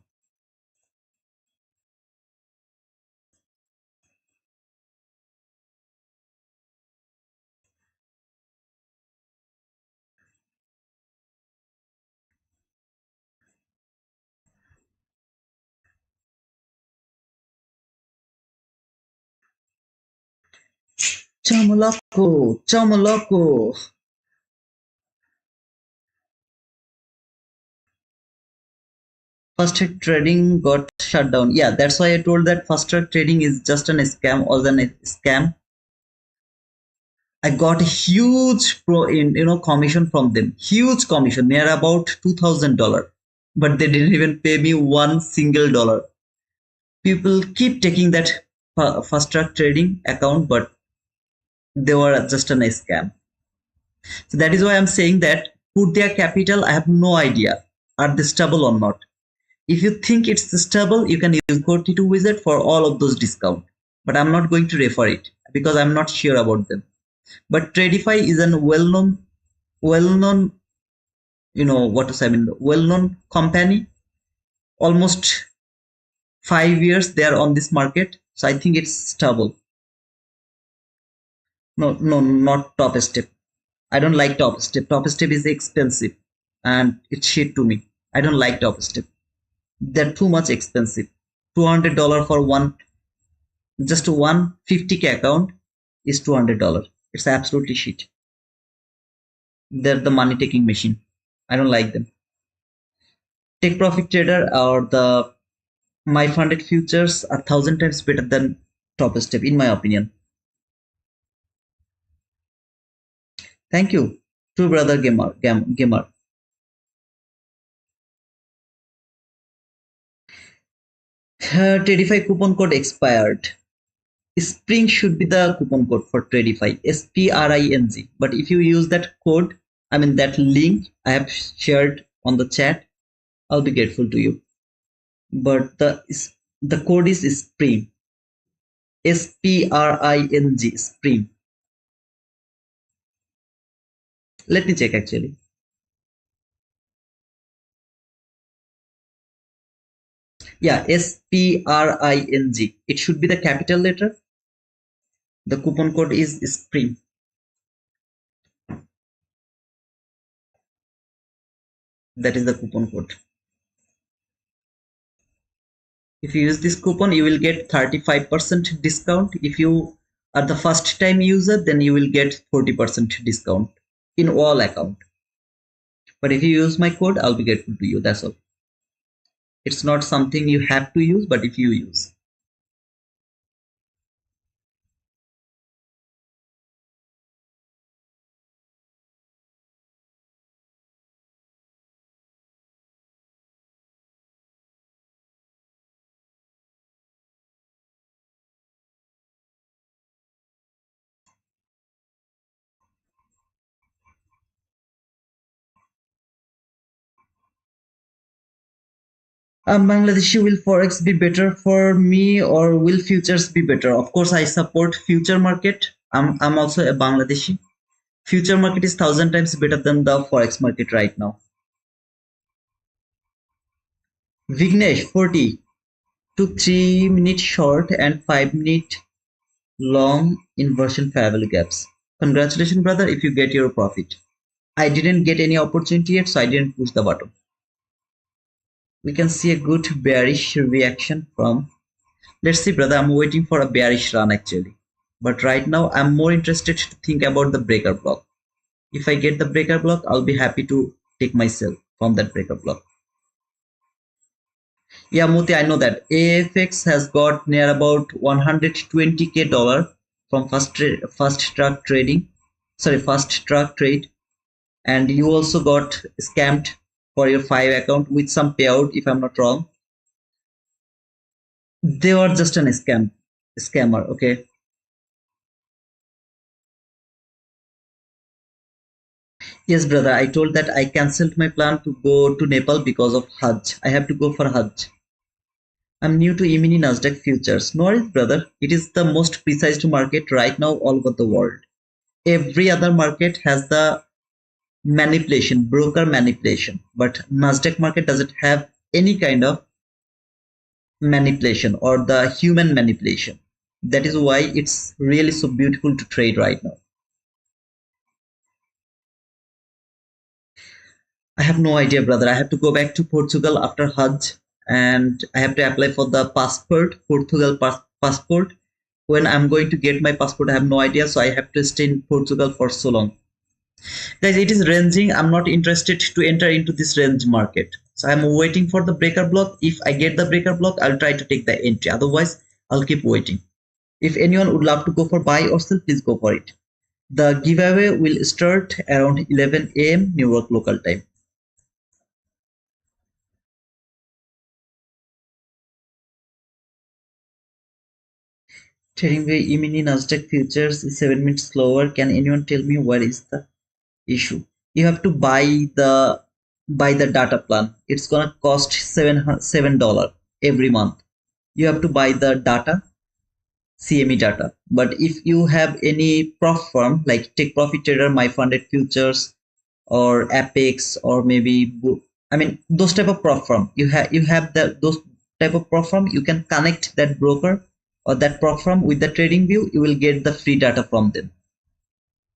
Chamoloko, Chamoloko. Fast track trading got shut down. Yeah, that's why I told that fast track trading is just an scam or than a scam. I got a huge commission from them. Huge commission, near about $2,000. But they didn't even pay me one single dollar. People keep taking that fast track trading account, but they were just an scam. So that is why I'm saying that put their capital. I have no idea are they stable or not. If you think it's stable, you can use code T2 wizard for all of those discount. But I'm not going to refer it because I'm not sure about them. But Tradify is a well-known, what to say, I mean, well-known company. Almost 5 years they are on this market, so I think it's stable. No, no, not top step. I don't like top step. Top step is expensive, and it's shit to me. I don't like top step. They're too much expensive. $200 for just one 50K account is $200. It's absolutely shit. They're the money taking machine. I don't like them. Take profit trader or the my funded futures are 1,000 times better than top step in my opinion. Thank you, true brother gamer. Tradify coupon code expired. Spring should be the coupon code for Tradify, SPRING. But if you use that code, I mean that link I have shared on the chat, I'll be grateful to you. But the code is Spring, SPRING, Spring. Let me check actually. Yeah, SPRING. It should be the capital letter. The coupon code is Spring. That is the coupon code. If you use this coupon, you will get 35% discount. If you are the first time user, then you will get 40% discount in all account. But if you use my code, I'll be grateful to you. That's all. It's not something you have to use, but if you use. Bangladeshi, will forex be better for me or will futures be better? Of course, I support future market. I'm also a Bangladeshi. Future market is 1,000 times better than the forex market right now. Vignesh, 40 to 3 minute short and 5 minute long inversion fair value gaps. Congratulations, brother, if you get your profit. I didn't get any opportunity yet, so I didn't push the button. We can see a good bearish reaction from. Let's see, brother. I'm waiting for a bearish run actually. But right now, I'm more interested to think about the breaker block. If I get the breaker block, I'll be happy to take myself from that breaker block. Yeah, Moti, I know that AFX has got near about 120k dollar from first truck trading. Sorry, first truck trade, and you also got scammed for your 5 account with some payout, if I'm not wrong. They were just an scammer. Okay. Yes, brother. I told that I cancelled my plan to go to Nepal because of Hajj. I have to go for Hajj. I'm new to E-mini Nasdaq futures. No worries, brother. It is the most precise market right now all over the world. Every other market has the manipulation, broker manipulation, but Nasdaq market doesn't have any kind of manipulation or the human manipulation. That is why it's really so beautiful to trade right now. I have no idea, brother. I have to go back to Portugal after Hajj and I have to apply for the passport, Portugal passport. When I'm going to get my passport, I have no idea. So I have to stay in Portugal for so long. Guys, it is ranging. I'm not interested to enter into this range market. So I'm waiting for the breaker block. If I get the breaker block, I'll try to take the entry. Otherwise, I'll keep waiting. If anyone would love to go for buy or sell, please go for it. The giveaway will start around 11 a.m. New York local time. Trading by E-mini Nasdaq futures is 7 minutes slower. Can anyone tell me what is the issue? You have to buy the data plan. It's gonna cost $7 every month. You have to buy the data, CME data. But if you have any prof firm like Take Profit Trader, My Funded Futures, or Apex, or maybe those type of prof firm, you have those type of prof firm, you can connect that broker or that prof firm with the trading view. You will get the free data from them.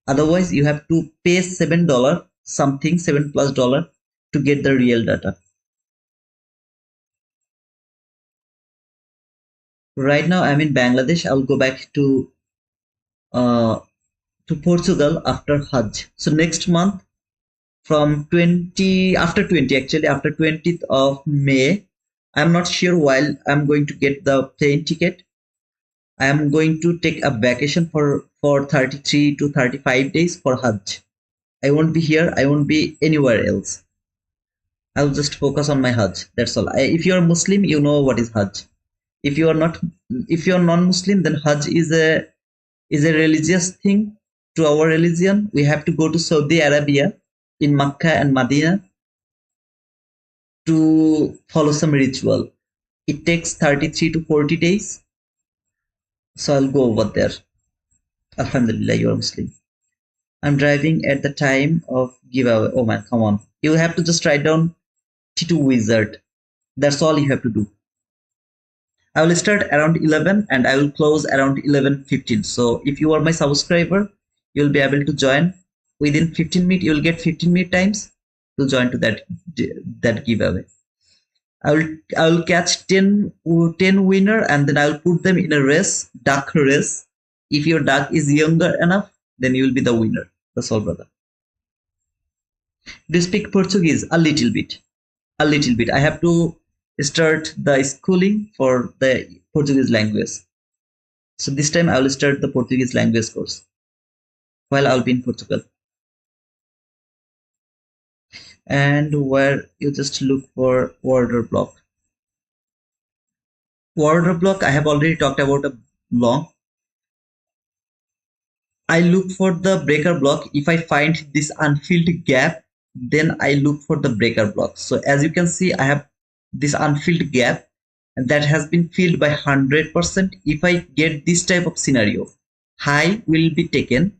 Otherwise, you have to pay $7 something, $7+ to get the real data. Right now, I'm in Bangladesh. I'll go back uh, to Portugal after Hajj. So next month, from 20 after 20 actually after 20th of May, I'm not sure while I'm going to get the plane ticket. I am going to take a vacation for 33 to 35 days for Hajj. I won't be here. I won't be anywhere else. I'll just focus on my Hajj. That's all. If you're Muslim, you know what is Hajj. If you are not, if you're non-Muslim, then Hajj is a religious thing to our religion. We have to go to Saudi Arabia in Makkah and Medina to follow some ritual. It takes 33 to 40 days. So I'll go over there. Alhamdulillah, you are Muslim. I'm driving at the time of giveaway. Oh man, come on. You have to just write down T2 Wizard. That's all you have to do. I will start around 11 and I will close around 11:15. So if you are my subscriber, you'll be able to join within 15 minutes. You'll get 15 minute times to join to that giveaway. I will catch 10 winner, and then I'll put them in a race, duck race. If your duck is younger enough, then you will be the winner. That's all, brother. Do you speak Portuguese? A little bit. A little bit. I have to start the schooling for the Portuguese language. So this time I will start the Portuguese language course while I'll be in Portugal. And where you just look for order block. Order block I have already talked about a long. I look for the breaker block. If I find this unfilled gap, then I look for the breaker block. So as you can see, I have this unfilled gap, and that has been filled by 100%. If I get this type of scenario, high will be taken,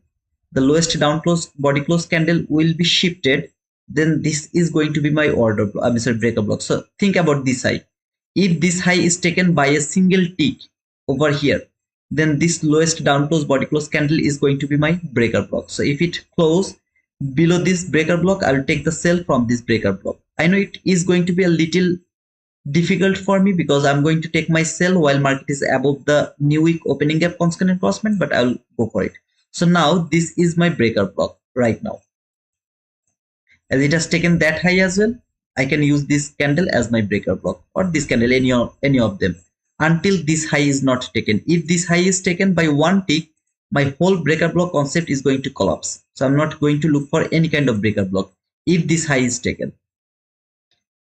the lowest down close body close candle will be shifted, then this is going to be my order block, I'm sorry, breaker block. So think about this high. If this high is taken by a single tick over here, then this lowest down close body close candle is going to be my breaker block. So if it close below this breaker block, I will take the sell from this breaker block. I know it is going to be a little difficult for me because I'm going to take my sell while market is above the new week opening gap constant crossment, but I'll go for it. So now this is my breaker block right now. As it has taken that high as well, I can use this candle as my breaker block, or this candle, any of them, until this high is not taken. If this high is taken by one tick, my whole breaker block concept is going to collapse. So I'm not going to look for any kind of breaker block if this high is taken.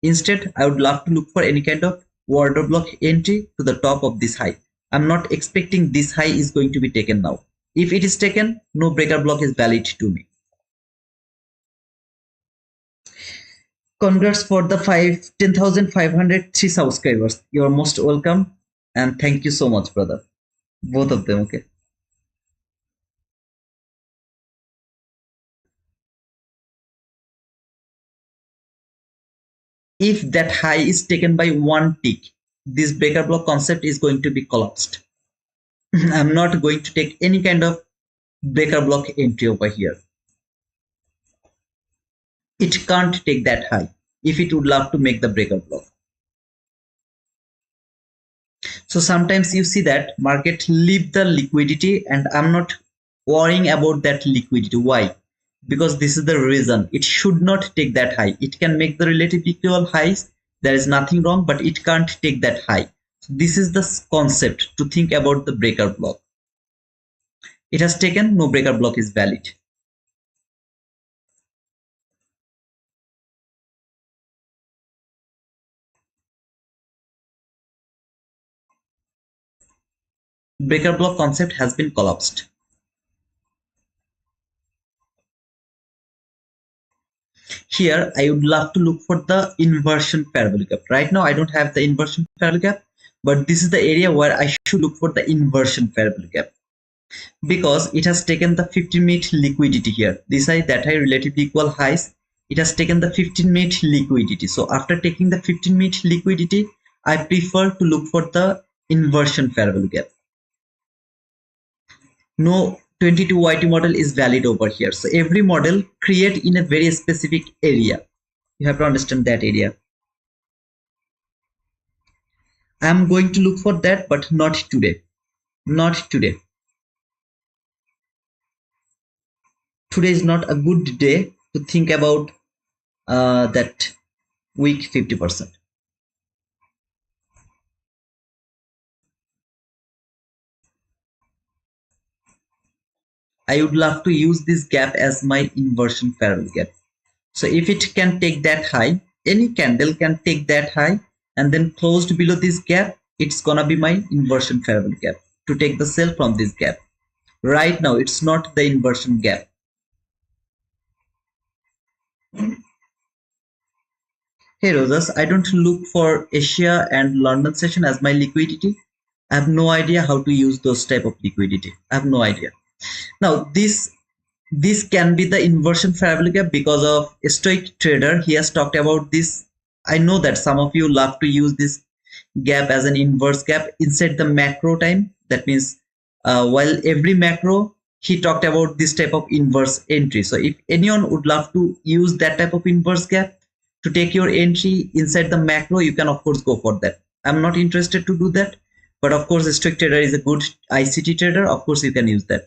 Instead, I would love to look for any kind of order block entry to the top of this high. I'm not expecting this high is going to be taken now. If it is taken, no breaker block is valid to me. Congrats for the 10,503 subscribers. You are most welcome, and thank you so much, brother. Both of them, okay. If that high is taken by one tick, this breaker block concept is going to be collapsed. I'm not going to take any kind of breaker block entry over here. It can't take that high if it would love to make the breaker block. So sometimes you see that market leave the liquidity, and I'm not worrying about that liquidity. Why? Because this is the reason. It should not take that high. It can make the relatively equal highs. There is nothing wrong, but it can't take that high. So this is the concept to think about the breaker block. It has taken, no breaker block is valid. Breaker block concept has been collapsed. Here I would love to look for the inversion parabolic gap. Right now I don't have the inversion parabolic gap, but this is the area where I should look for the inversion parabolic gap, because it has taken the 15-minute liquidity here. This high, that high, relatively equal highs. It has taken the 15-minute liquidity. So after taking the 15-minute liquidity, I prefer to look for the inversion parabolic gap. No 22 YT model is valid over here. So every model create in a very specific area. You have to understand that area. I am going to look for that, but not today. Not today. Today is not a good day to think about that weak 50%. I would love to use this gap as my inversion parabolic gap. So if it can take that high, any candle can take that high and then closed below this gap, it's gonna be my inversion parabolic gap to take the sell from this gap. Right now, it's not the inversion gap. Hey Rosas, I don't look for Asia and London session as my liquidity. I have no idea how to use those type of liquidity. I have no idea. Now this can be the inversion parabolic gap because of a stoic trader. He has talked about this. I know that some of you love to use this gap as an inverse gap inside the macro time. That means while every macro he talked about this type of inverse entry. So if anyone would love to use that type of inverse gap to take your entry inside the macro, you can of course go for that. I'm not interested to do that, but of course, a stock trader is a good ICT trader. Of course, you can use that.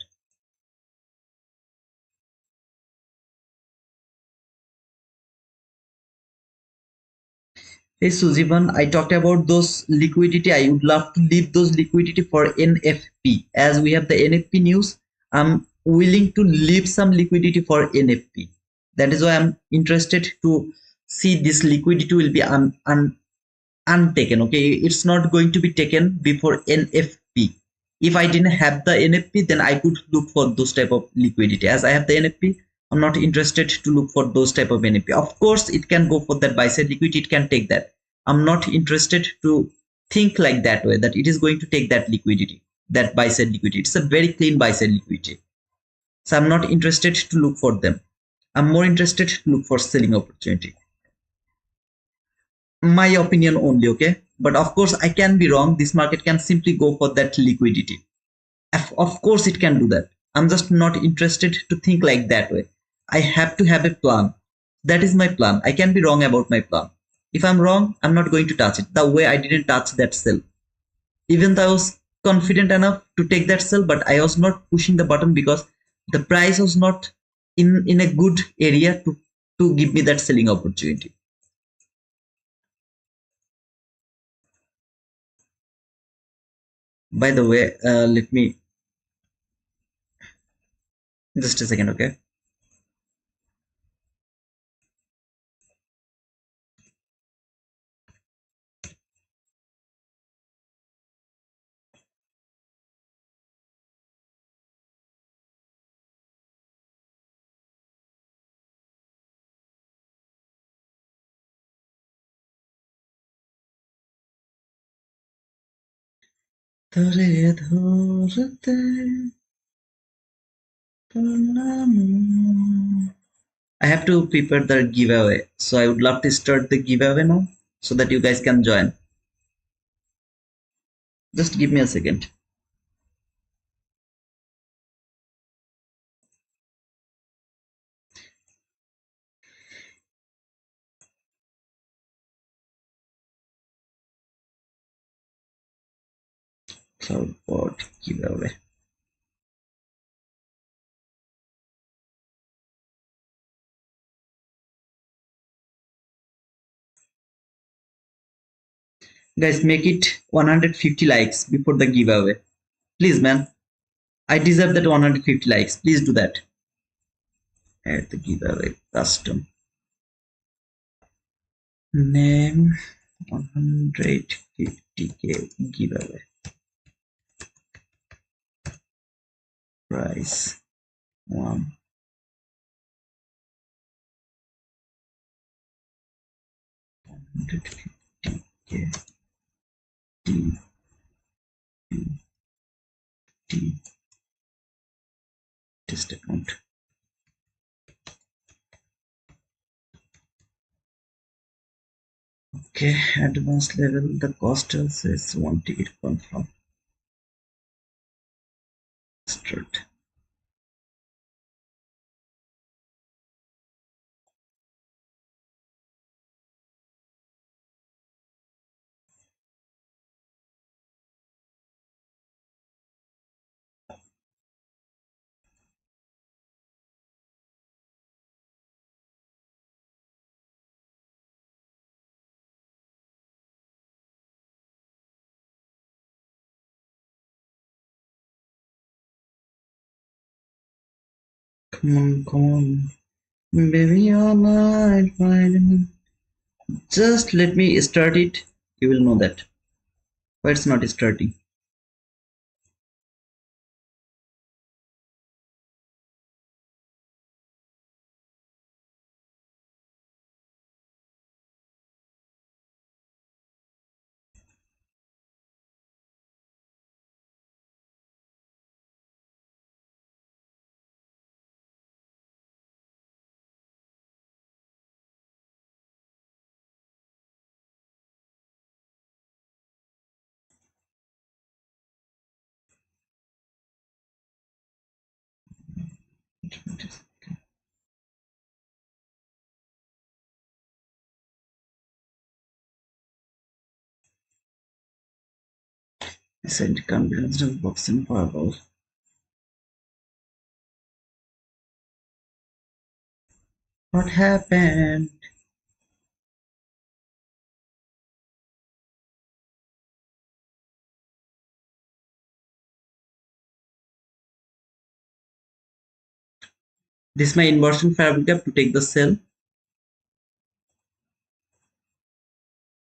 Hey Sujivan, I talked about those liquidity. I would love to leave those liquidity for NFP. As we have the NFP news, I'm willing to leave some liquidity for NFP. That is why I'm interested to see this liquidity will be untaken. Okay, it's not going to be taken before NFP. If I didn't have the NFP, then I could look for those type of liquidity. As I have the NFP, I'm not interested to look for those type of NFP. Of course, it can go for that buy side liquidity, it can take that. I'm not interested to think like that way, that it is going to take that liquidity, that buy side liquidity. It's a very clean buy side liquidity. So I'm not interested to look for them. I'm more interested to look for selling opportunity. My opinion only, okay? But of course, I can be wrong. This market can simply go for that liquidity. Of course, it can do that. I'm just not interested to think like that way. I have to have a plan. That is my plan. I can be wrong about my plan. If I'm wrong, I'm not going to touch it. The way I didn't touch that sell. Even though I was confident enough to take that sell, but I was not pushing the button because the price was not in a good area to give me that selling opportunity. By the way, let me just a second, okay? ধরে ধরতে পারলাম না। I have to prepare the giveaway, so I would love to start the giveaway now so that you guys can join. Just give me a second. Cloudbot giveaway. Guys, make it 150 likes before the giveaway. Please, man. I deserve that 150 likes. Please do that. Add the giveaway custom name 150k giveaway price 150k test account. Okay, advanced level. The cost is one ticket confirm. Start. Come on, baby, you're my fine. Just let me start it. You will know that. Why it's not starting. Send confidence of box and purple. What happened? This is my inversion fabric to take the cell.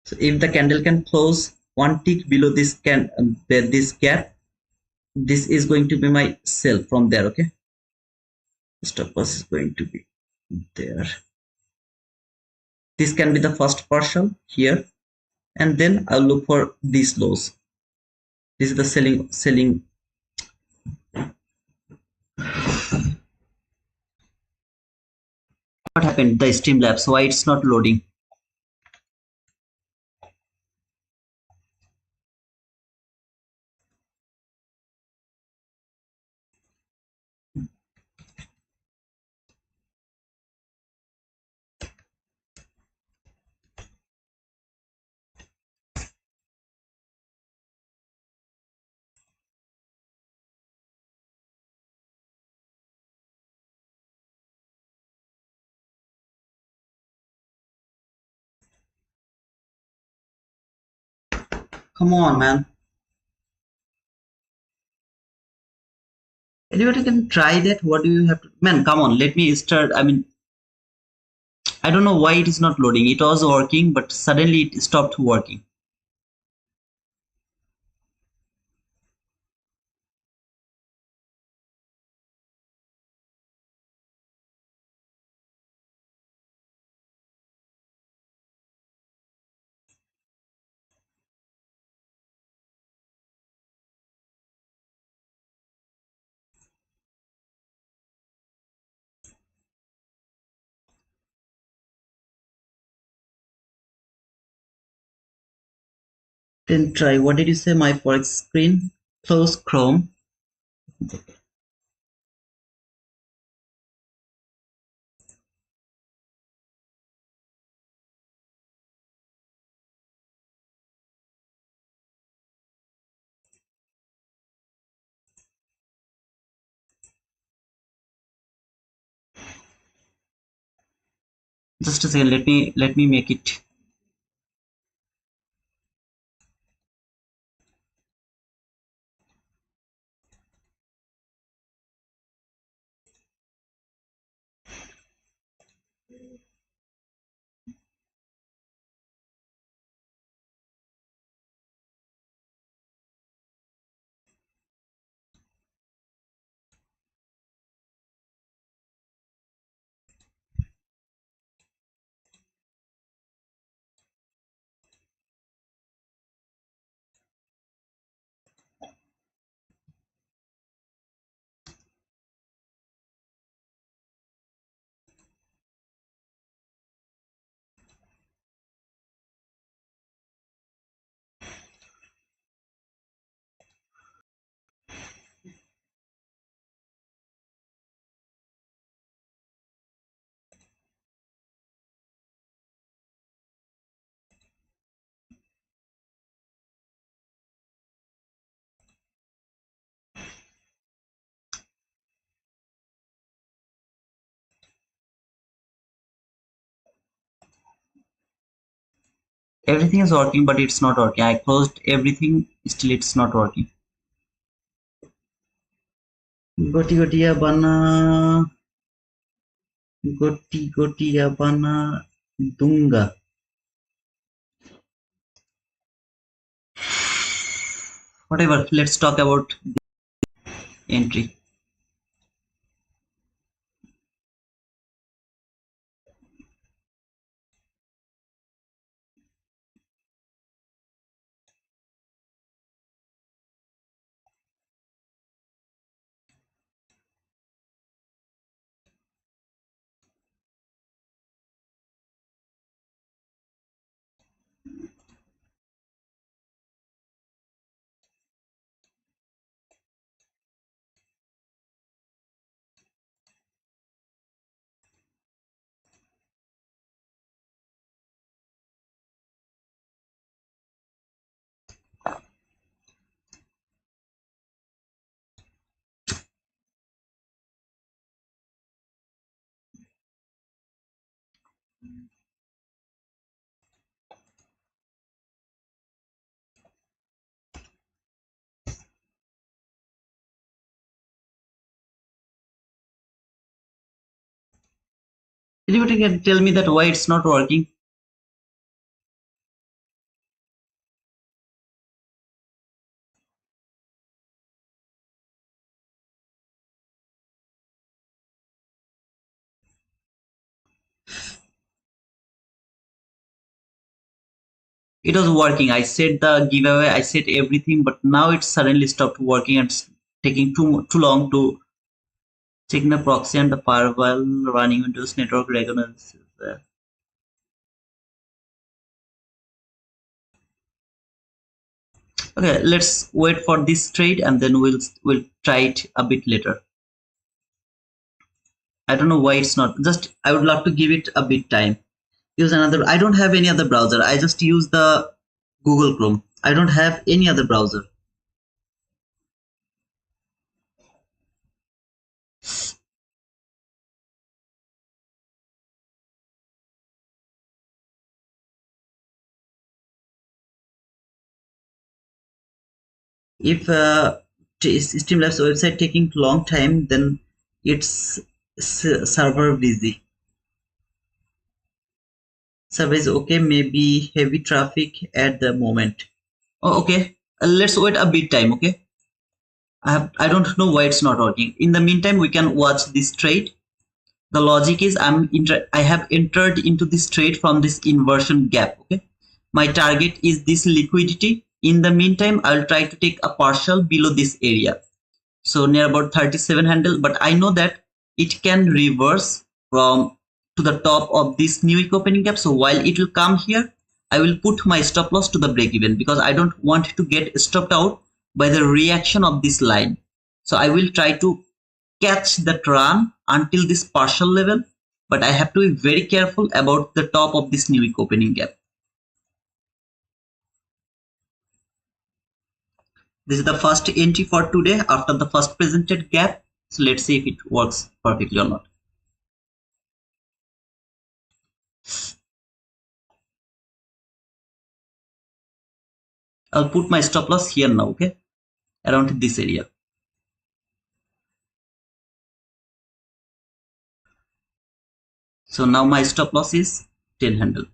So if the candle can close one tick below this gap, this is going to be my cell from there. Okay, stop loss is going to be there. This can be the first partial here, and then I'll look for these lows. This is the selling. What happened? The Streamlabs. Why it's not loading? Come on, man. Anybody can try that. What do you have to? Man, come on. Let me start. I mean, I don't know why it is not loading. It was working, but suddenly it stopped working. Then try. What did you say? My forex screen. Close Chrome. Just a second. Let me make it. Everything is working, but it's not working. I closed everything. Still, it's not working. Goti gotiya bana. Goti gotiya bana dunga. Whatever. Let's talk about entry. Anybody can tell me that why it's not working? It was working. I set the giveaway, I set everything, but now it suddenly stopped working and it's taking too long to check the proxy and the firewall running Windows network recognizes. Okay, let's wait for this trade and then we'll try it a bit later. I don't know why it's not. Just I would love to give it a bit time. Use another. I don't have any other browser. I just use the Google Chrome. I don't have any other browser. If Streamlabs website taking long time, then it's server busy. Server is okay. Maybe heavy traffic at the moment. Oh, okay. Let's wait a bit time. Okay. I don't know why it's not working. In the meantime, we can watch this trade. The logic is I have entered into this trade from this inversion gap. Okay, my target is this liquidity. In the meantime, I'll try to take a partial below this area, so near about 37 handle, but I know that it can reverse from to the top of this new week opening gap. So while it will come here, I will put my stop loss to the break even because I don't want to get stopped out by the reaction of this line. So I will try to catch that run until this partial level, but I have to be very careful about the top of this new week opening gap. This is the first entry for today after the first presented gap. So let's see if it works perfectly or not. I'll put my stop loss here now, okay, around this area. So now my stop loss is 10 handle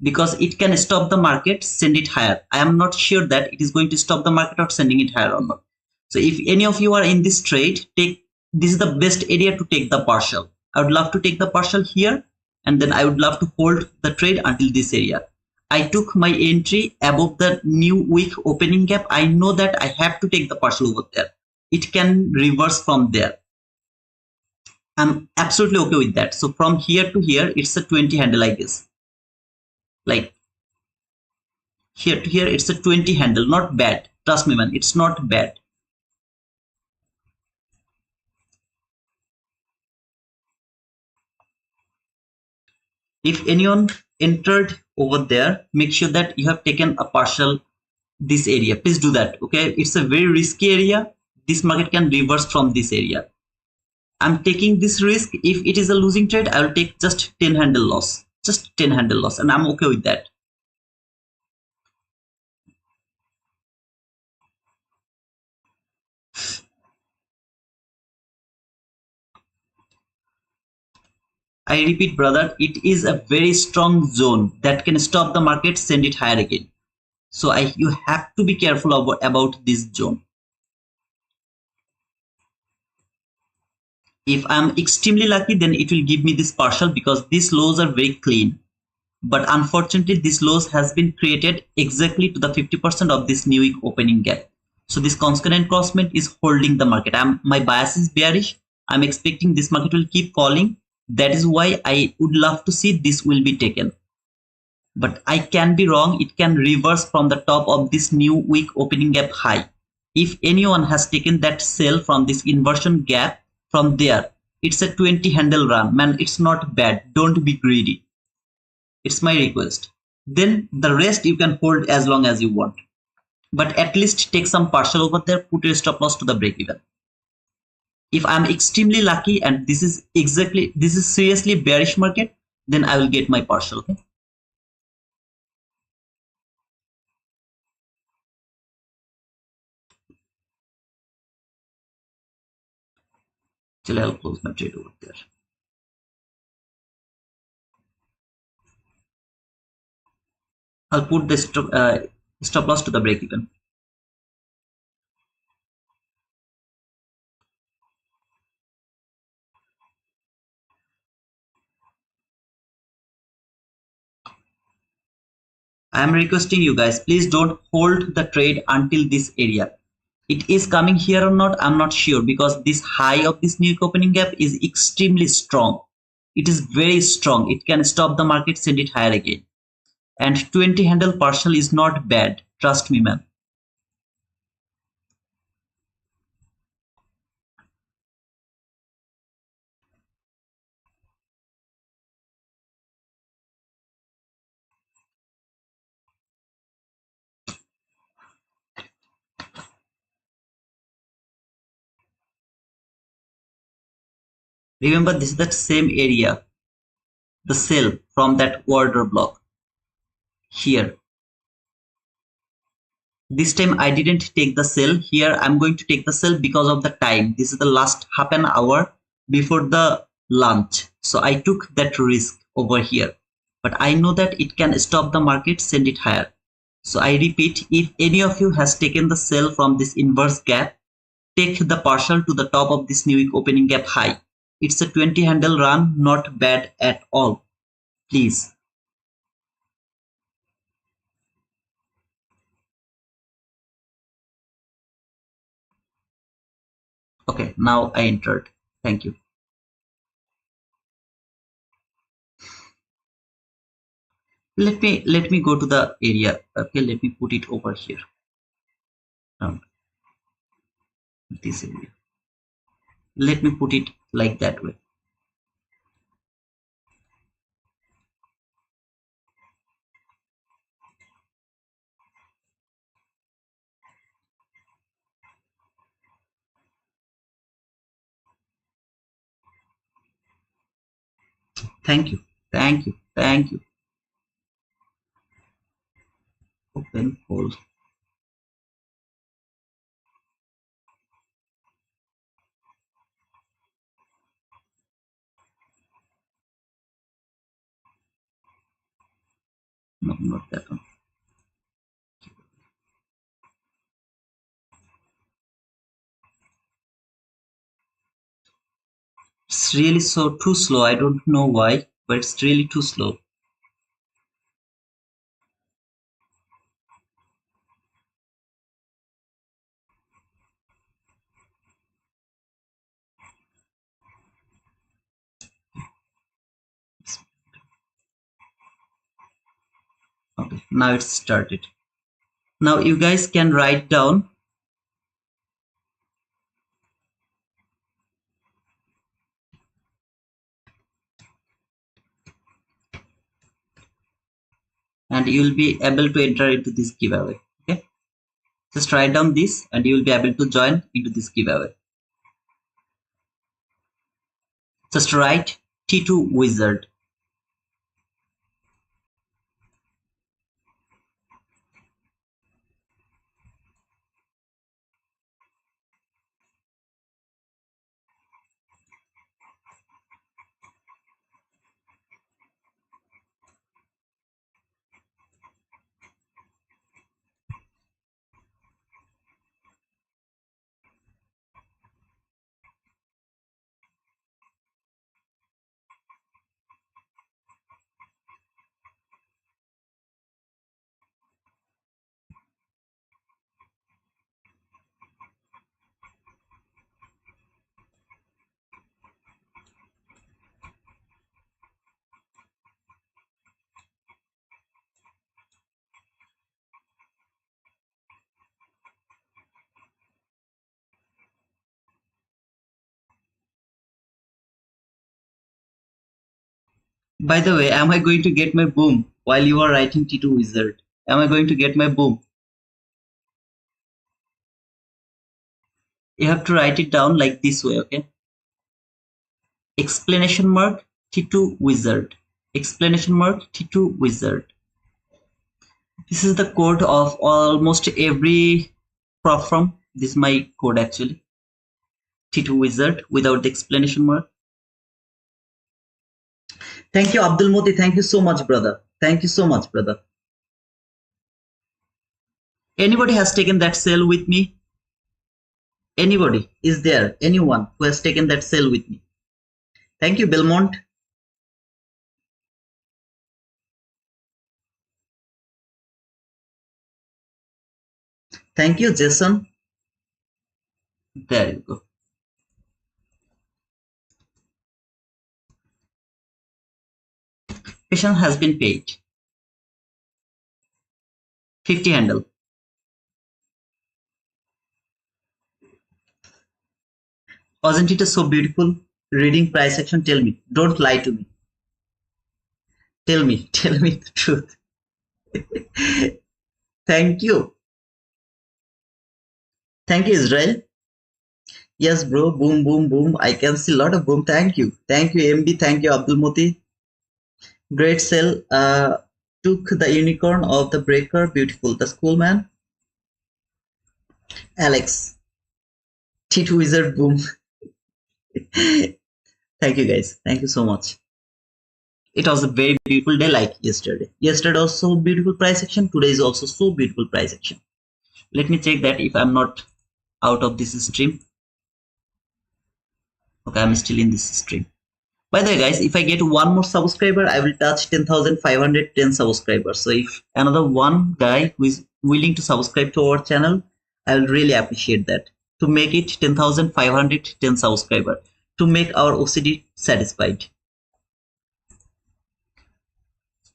because it can stop the market, send it higher. I am not sure that it is going to stop the market or sending it higher or not. So if any of you are in this trade, this is the best area to take the partial. I would love to take the partial here and then I would love to hold the trade until this area. I took my entry above the new week opening gap. I know that I have to take the partial over there. It can reverse from there. I'm absolutely okay with that. So from here to here, it's a 20 handle, I guess. Like here to here, it's a 20 handle. Not bad. Trust me, man. It's not bad. If anyone entered over there, make sure that you have taken a partial this area. Please do that. Okay. It's a very risky area. This market can reverse from this area. I'm taking this risk. If it is a losing trade, I will take just 10 handle loss. Just 10 handle loss. And I'm okay with that. I repeat, brother, it is a very strong zone that can stop the market, send it higher again. So you have to be careful about this zone. If I'm extremely lucky, then it will give me this partial because these lows are very clean. But unfortunately, this lows has been created exactly to the 50% of this new week opening gap. So this constant crossment is holding the market. My bias is bearish. I'm expecting this market will keep falling. That is why I would love to see this will be taken. But I can be wrong. It can reverse from the top of this new week opening gap high. If anyone has taken that sell from this inversion gap from there, it's a 20 handle run. Man, it's not bad. Don't be greedy. It's my request. Then the rest you can hold as long as you want. But at least take some partial over there, put your stop loss to the break even. If I'm extremely lucky and this is seriously bearish market, then I will get my partial. Okay, so I'll close my trade over there. I'll put the stop loss to the break even. I am requesting you guys, please don't hold the trade until this area. It is coming here or not, I'm not sure, because this high of this new opening gap is extremely strong. It is very strong. It can stop the market, send it higher again. And 20 handle partial is not bad. Trust me, man. Remember, this is that same area, the sell from that order block here. This time I didn't take the sell. Here I'm going to take the sell because of the time. This is the last half an hour before the lunch. So I took that risk over here. But I know that it can stop the market, send it higher. So I repeat, if any of you has taken the sell from this inverse gap, take the partial to the top of this new week opening gap high. It's a 20 handle run, not bad at all. Please. Okay, now I entered. Thank you. Let me go to the area. Okay, let me put it over here. Um, this area. Let me put it like that way. Thank you. Thank you. Thank you. Open hold. No, not that one. It's really so too slow. I don't know why, but it's really too slow. Okay, now it's started. Now you guys can write down and you will be able to enter into this giveaway. Okay, just write down this and you will be able to join into this giveaway. Just write T2 wizard. By the way, am I going to get my boom while you are writing T2 wizard? Am I going to get my boom? You have to write it down like this way, okay? Explanation mark T2 wizard. Explanation mark T2 wizard. This is the code of almost every prop firm. This is my code actually. T2 wizard without the explanation mark. Thank you, Abdul Moti. Thank you so much, brother. Thank you so much, brother. Anybody has taken that cell with me? Anybody? Is there anyone who has taken that cell with me? Thank you, Belmont. Thank you, Jason. There you go. Patient has been paid. 50 handle. Wasn't it so beautiful? Reading price action, tell me. Don't lie to me. Tell me. Tell me the truth. Thank you. Thank you, Israel. Yes, bro. Boom, boom, boom. I can see a lot of boom. Thank you. Thank you, MB. Thank you, Abdul Moti. Great sell. Took the unicorn of the breaker. Beautiful. The schoolman. Alex. T2 wizard. Boom. Thank you, guys. Thank you so much. It was a very beautiful day like yesterday. Yesterday was so beautiful price action. Today is also so beautiful price action. Let me check that if I'm not out of this stream. Okay, I'm still in this stream. By the way, guys, if I get one more subscriber, I will touch 10,510 subscribers. So if another one guy who is willing to subscribe to our channel, I will really appreciate that. To make it 10,510 subscriber, to make our OCD satisfied.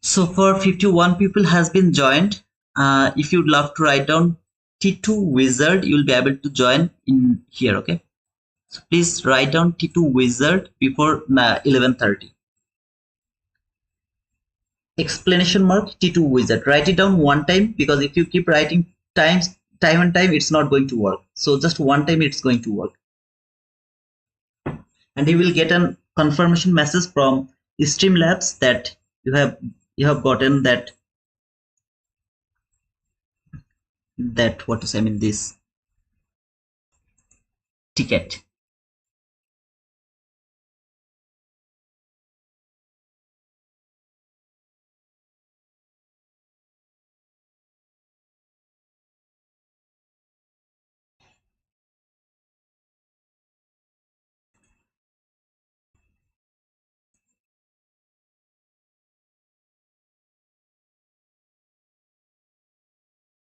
So for 51 people has been joined. If you'd love to write down T2 wizard, you'll be able to join in here. Okay. So please write down T2 wizard before 11:30. Explanation mark T2 wizard. Write it down one time, because if you keep writing time and time, it's not going to work. So just one time it's going to work. And you will get a confirmation message from Streamlabs that you have gotten that what to say, I mean this ticket.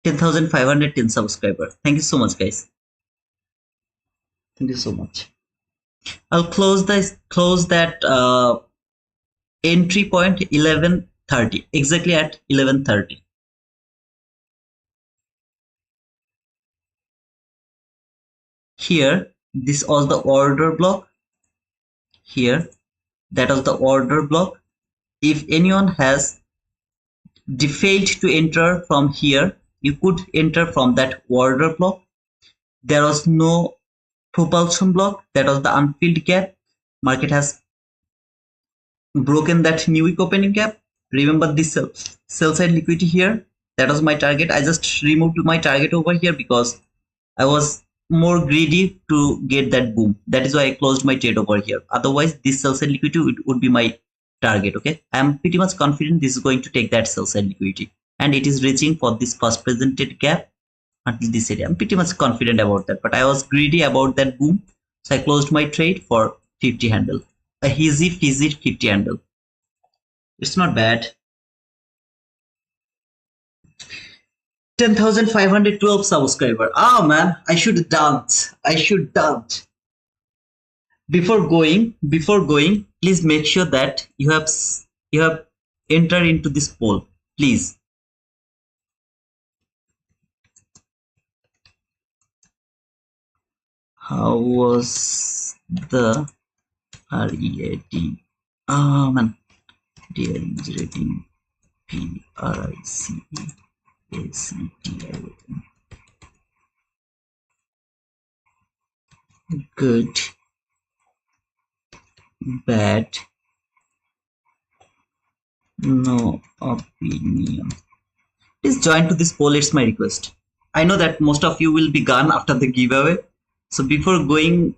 $10,510 subscribers. Thank you so much, guys. Thank you so much. I'll close that entry point 11:30, exactly at 11:30. Here, this was the order block. Here, that was the order block. If anyone has failed to enter from here, you could enter from that order block. There was no propulsion block. That was the unfilled gap. Market has broken that new week opening gap. Remember this sell side liquidity here. That was my target. I just removed my target over here because I was more greedy to get that boom. That is why I closed my trade over here. Otherwise, this sell side liquidity would be my target. Okay, I am pretty much confident this is going to take that sell side liquidity, and it is reaching for this first presented gap until this area. I'm pretty much confident about that, but I was greedy about that boom, so I closed my trade for 50 handle, a easy fizzy 50 handle. It's not bad. 10,512 subscriber. Ah man, I should dance. Before going, please make sure that you have entered into this poll, please. How was the READ? Ah man, daring rating PRICACTION. Good, bad, No opinion. Please join to this poll. It's my request. I know that most of you will be gone after the giveaway. So before going,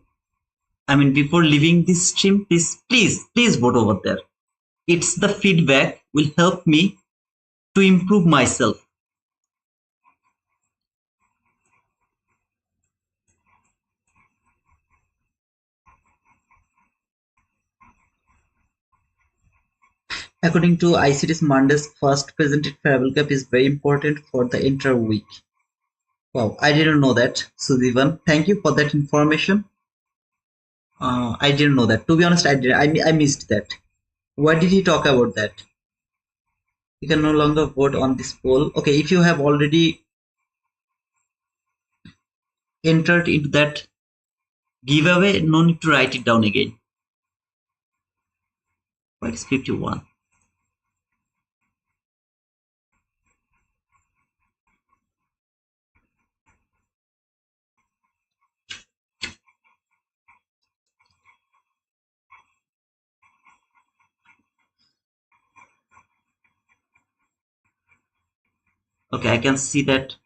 before leaving this stream, please vote over there. It's the feedback will help me to improve myself. According to ICT's Monday's first presented travel cap is very important for the entire week. Wow, I didn't know that, Sujivan. Thank you for that information. I didn't know that. To be honest, I did. I missed that. What did he talk about that? You can no longer vote on this poll. Okay, if you have already entered into that giveaway, no need to write it down again. But it's 51. Okay, I can see that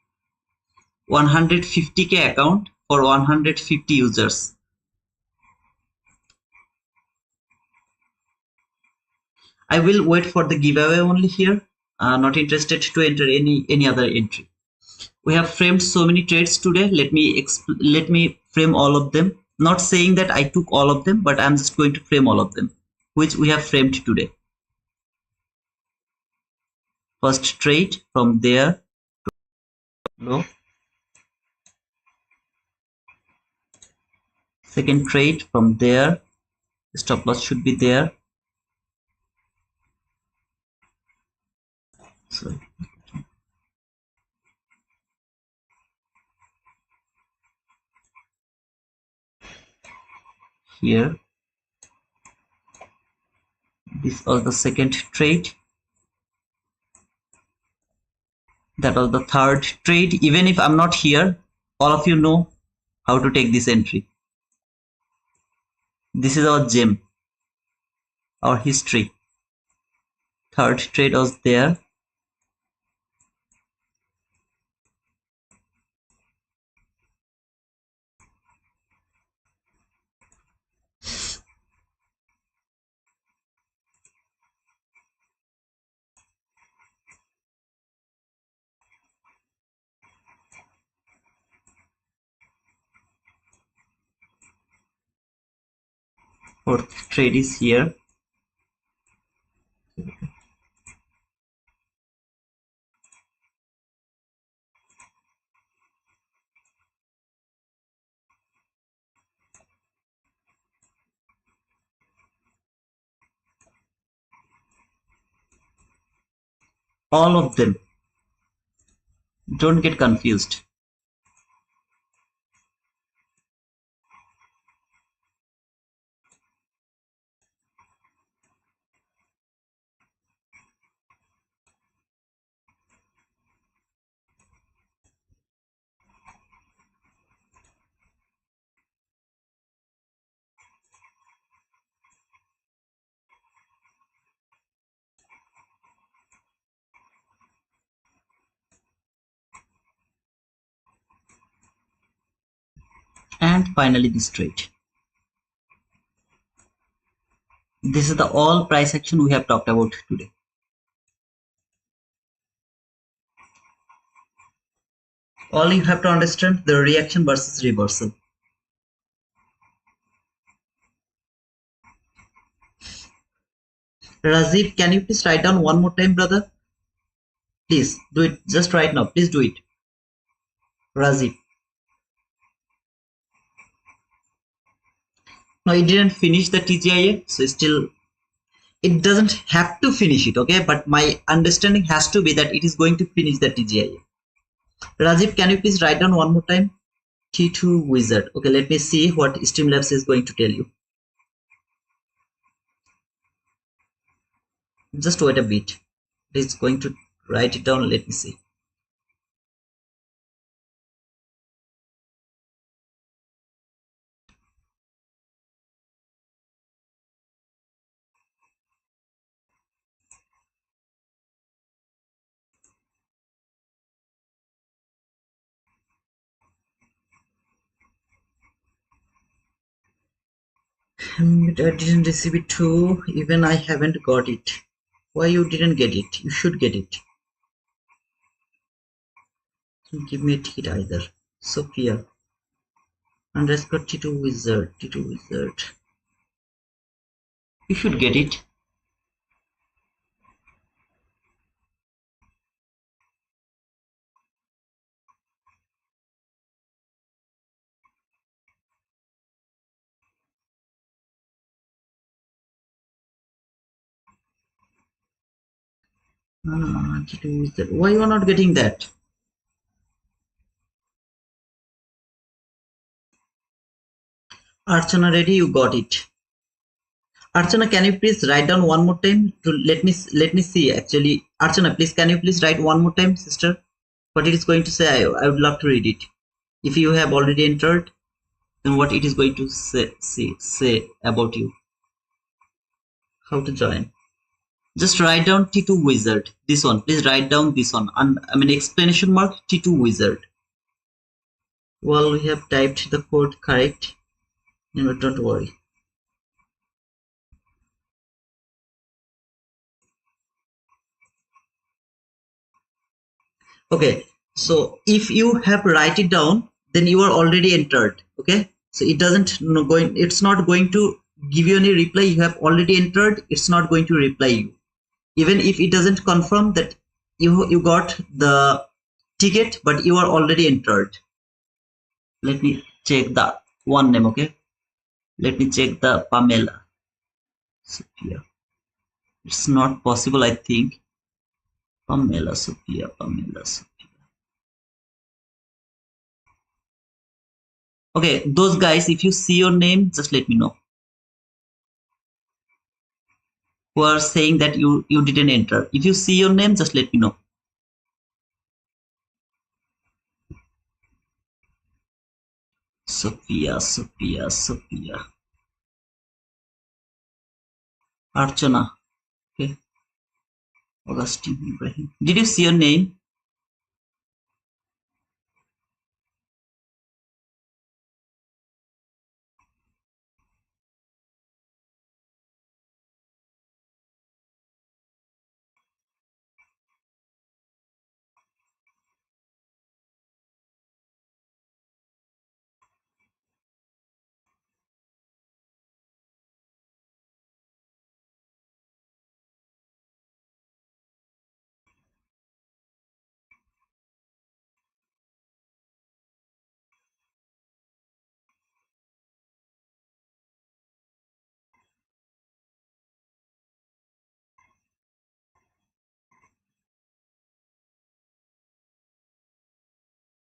150k account for 150 users. I will wait for the giveaway only here. Not interested to enter any other entry. We have framed so many trades today. Let me frame all of them. Not saying that I took all of them, but I'm just going to frame all of them, which we have framed today. First trade from there. Low. Second trade from there. Stop loss should be there. So here, this was the second trade. That was the third trade. Even if I'm not here, all of you know how to take this entry. This is our gem, our history. Third trade was there. Fourth trade is here. All of them. Don't get confused. And finally this trade. This is the all price action we have talked about today. All you have to understand the reaction versus reversal. Rajiv, can you please write down one more time, brother? Please do it just right now. Please do it. Rajiv. No, it didn't finish the TGIA, so still it doesn't have to finish it, okay? But my understanding has to be that it is going to finish the TGIA. Rajiv, can you please write down one more time? T2 wizard. Okay, let me see what Streamlabs is going to tell you. Just wait a bit. It's going to write it down. Let me see. I didn't receive it too. Even I haven't got it. Why you didn't get it? You should get it. Don't give me a ticket either. Sophia. Underscore T2 Wizard. T2 Wizard. You should get it. T2 Wizard. Why you are not getting that? Archana ready, you got it. Archana, can you please write down one more time to let me see actually. Archana, please can you please write one more time, sister? What it is going to say, I would love to read it. If you have already entered, then what it is going to say about you. How to join. Just write down T2 Wizard. This one. Please write down this one. And I mean explanation mark T2 Wizard. Well, we have typed the code correct. No, don't worry. Okay, so if you have write it down, then you are already entered. Okay, so it doesn't it's not going to give you any reply. You have already entered. It's not going to reply you, even if it doesn't confirm that you got the ticket, but you are already entered. Let me check the one name. Okay, let me check the Pamela. Sophia. It's not possible, I think. Pamela Sophia. Pamela Sophia. Okay, those guys, if you see your name, just let me know. Who are saying that you didn't enter. If you see your name, just let me know. Sophia, Sophia, Sophia. Archana. Okay. Augustine Ibrahim. Did you see your name?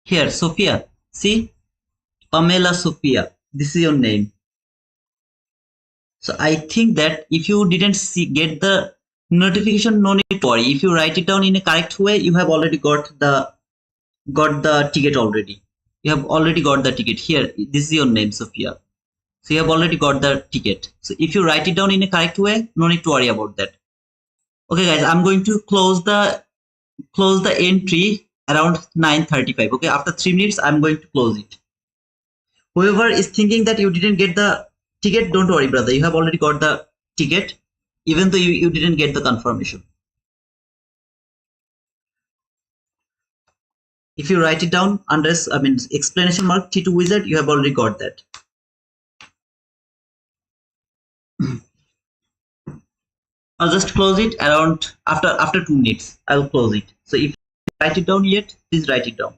Here, Sophia. See? Pamela Sophia. This is your name. So I think that if you didn't get the notification, no need to worry. If you write it down in a correct way, you have already got the ticket already. You have already got the ticket. Here, this is your name, Sophia. So you have already got the ticket. So if you write it down in a correct way, no need to worry about that. Okay, guys, I'm going to close the entry around 9:35. Okay, after 3 minutes, I'm going to close it. Whoever is thinking that you didn't get the ticket, don't worry, brother. You have already got the ticket, even though you didn't get the confirmation. If you write it down under, I mean, explanation mark T2 Wizard, you have already got that. I'll just close it around after 2 minutes. I'll close it. So if you write it down yet, please write it down.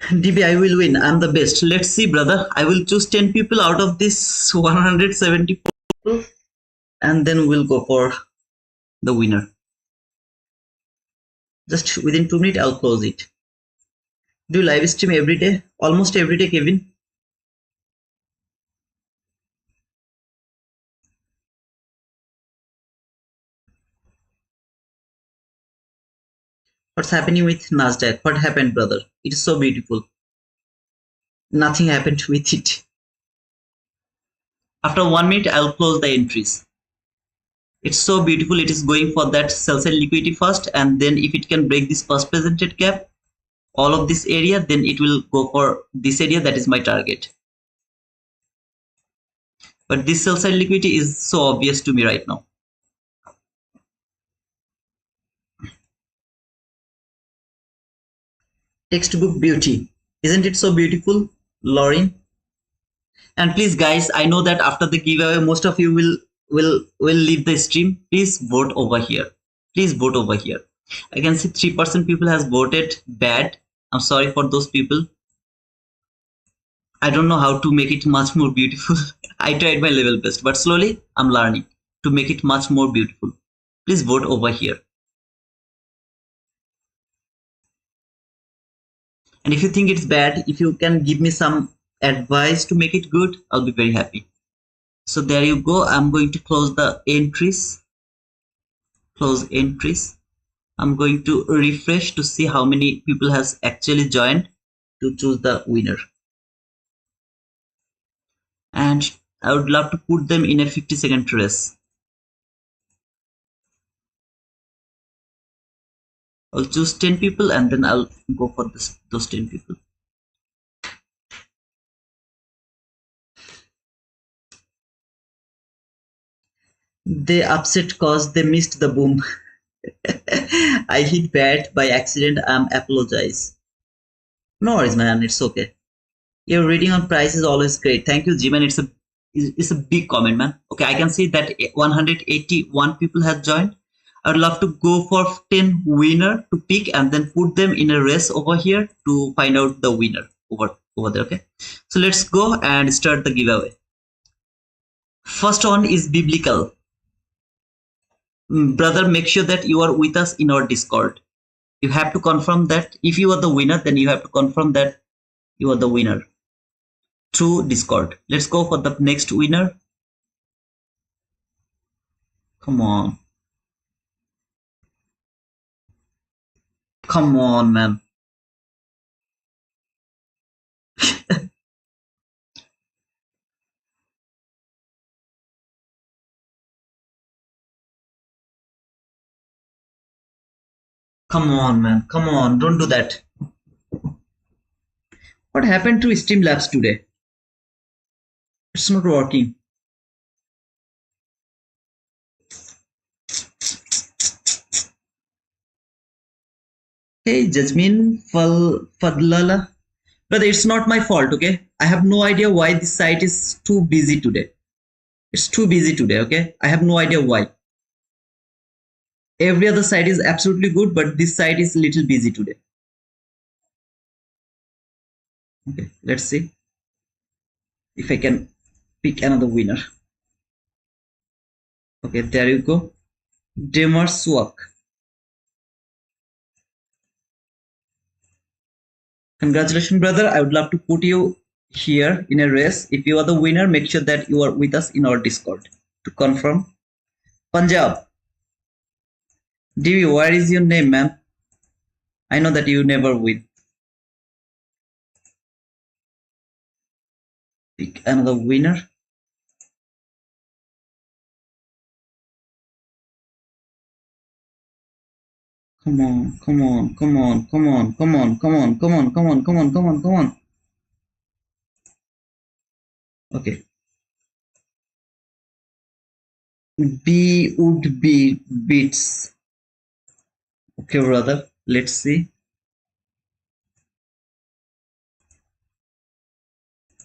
DB, I will win. I'm the best. Let's see, brother. I will choose 10 people out of this 174 people, and then we'll go for the winner. Just within 2 minutes, I'll close it. Do you live stream every day? Almost every day, Kevin. What's happening with Nasdaq? What happened, brother? It is so beautiful. Nothing happened with it. After 1 minute, I'll close the entries. It's so beautiful. It is going for that sell side liquidity first, and then if it can break this first presented gap, all of this area, then it will go for this area. That is my target. But this sell side liquidity is so obvious to me right now. Textbook beauty. Isn't it so beautiful, Lauren? And please, guys, I know that after the giveaway, most of you will leave the stream. Please vote over here. Please vote over here. I can see 3% people has voted bad. I'm sorry for those people. I don't know how to make it much more beautiful. I tried my level best, but slowly I'm learning to make it much more beautiful. Please vote over here. And if you think it's bad, if you can give me some advice to make it good, I'll be very happy. So there you go. I'm going to close the entries. Close entries. I'm going to refresh to see how many people has actually joined to choose the winner. And I would love to put them in a 50-second race. I'll choose 10 people and then I'll go for those 10 people. They upset cause they missed the boom. I hit bad by accident. I'm apologize. No worries, man. It's okay. Your reading on price is always great. Thank you, Jiman. It's a big comment, man. Okay, I can see that 181 people have joined. I'd love to go for 10 winner to pick and then put them in a race over here to find out the winner over there. Okay, so let's go and start the giveaway. First one is biblical. Brother, make sure that you are with us in our Discord. You have to confirm that if you are the winner, then you have to confirm that you are the winner through Discord. Let's go for the next winner. Come on. Come on, man. Come on, man. Come on. Don't do that. What happened to Streamlabs today? It's not working. Hey, Jasmine Fadlala. Brother, it's not my fault, okay? I have no idea why this site is too busy today. It's too busy today, okay? I have no idea why. Every other site is absolutely good, but this site is a little busy today. Okay, let's see if I can pick another winner. Okay, there you go. Demar Swak. Congratulations, brother. I would love to put you here in a race. If you are the winner, make sure that you are with us in our Discord to confirm. Punjab. Divi, where is your name, man? I know that you never win. Pick another winner. Come on, come on, come on, come on, come on, come on, come on, come on, come on, come on, come on. Okay. B would be beats. Okay, brother. Let's see.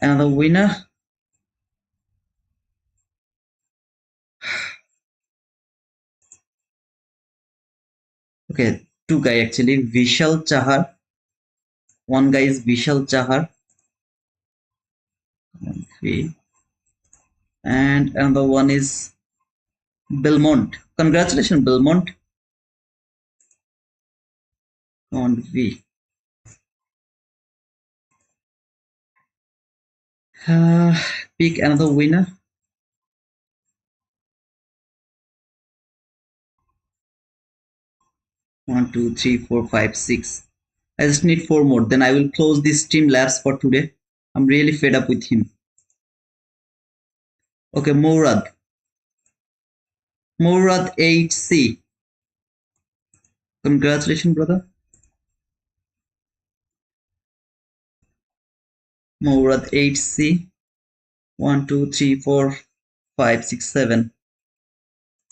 Another winner. Okay, two guy actually. Vishal Chahar. One guy is Vishal Chahar. 1, 3. And another one is Belmont. Congratulations, Belmont. On V. Pick another winner. One, two, three, four, five, six. I just need 4 more. Then I will close this Streamlabs for today. I'm really fed up with him. Okay, Mourad. Murad 8C. Congratulations, brother. Murad 8C. 1, 2, 3, 4, 5, 6, 7.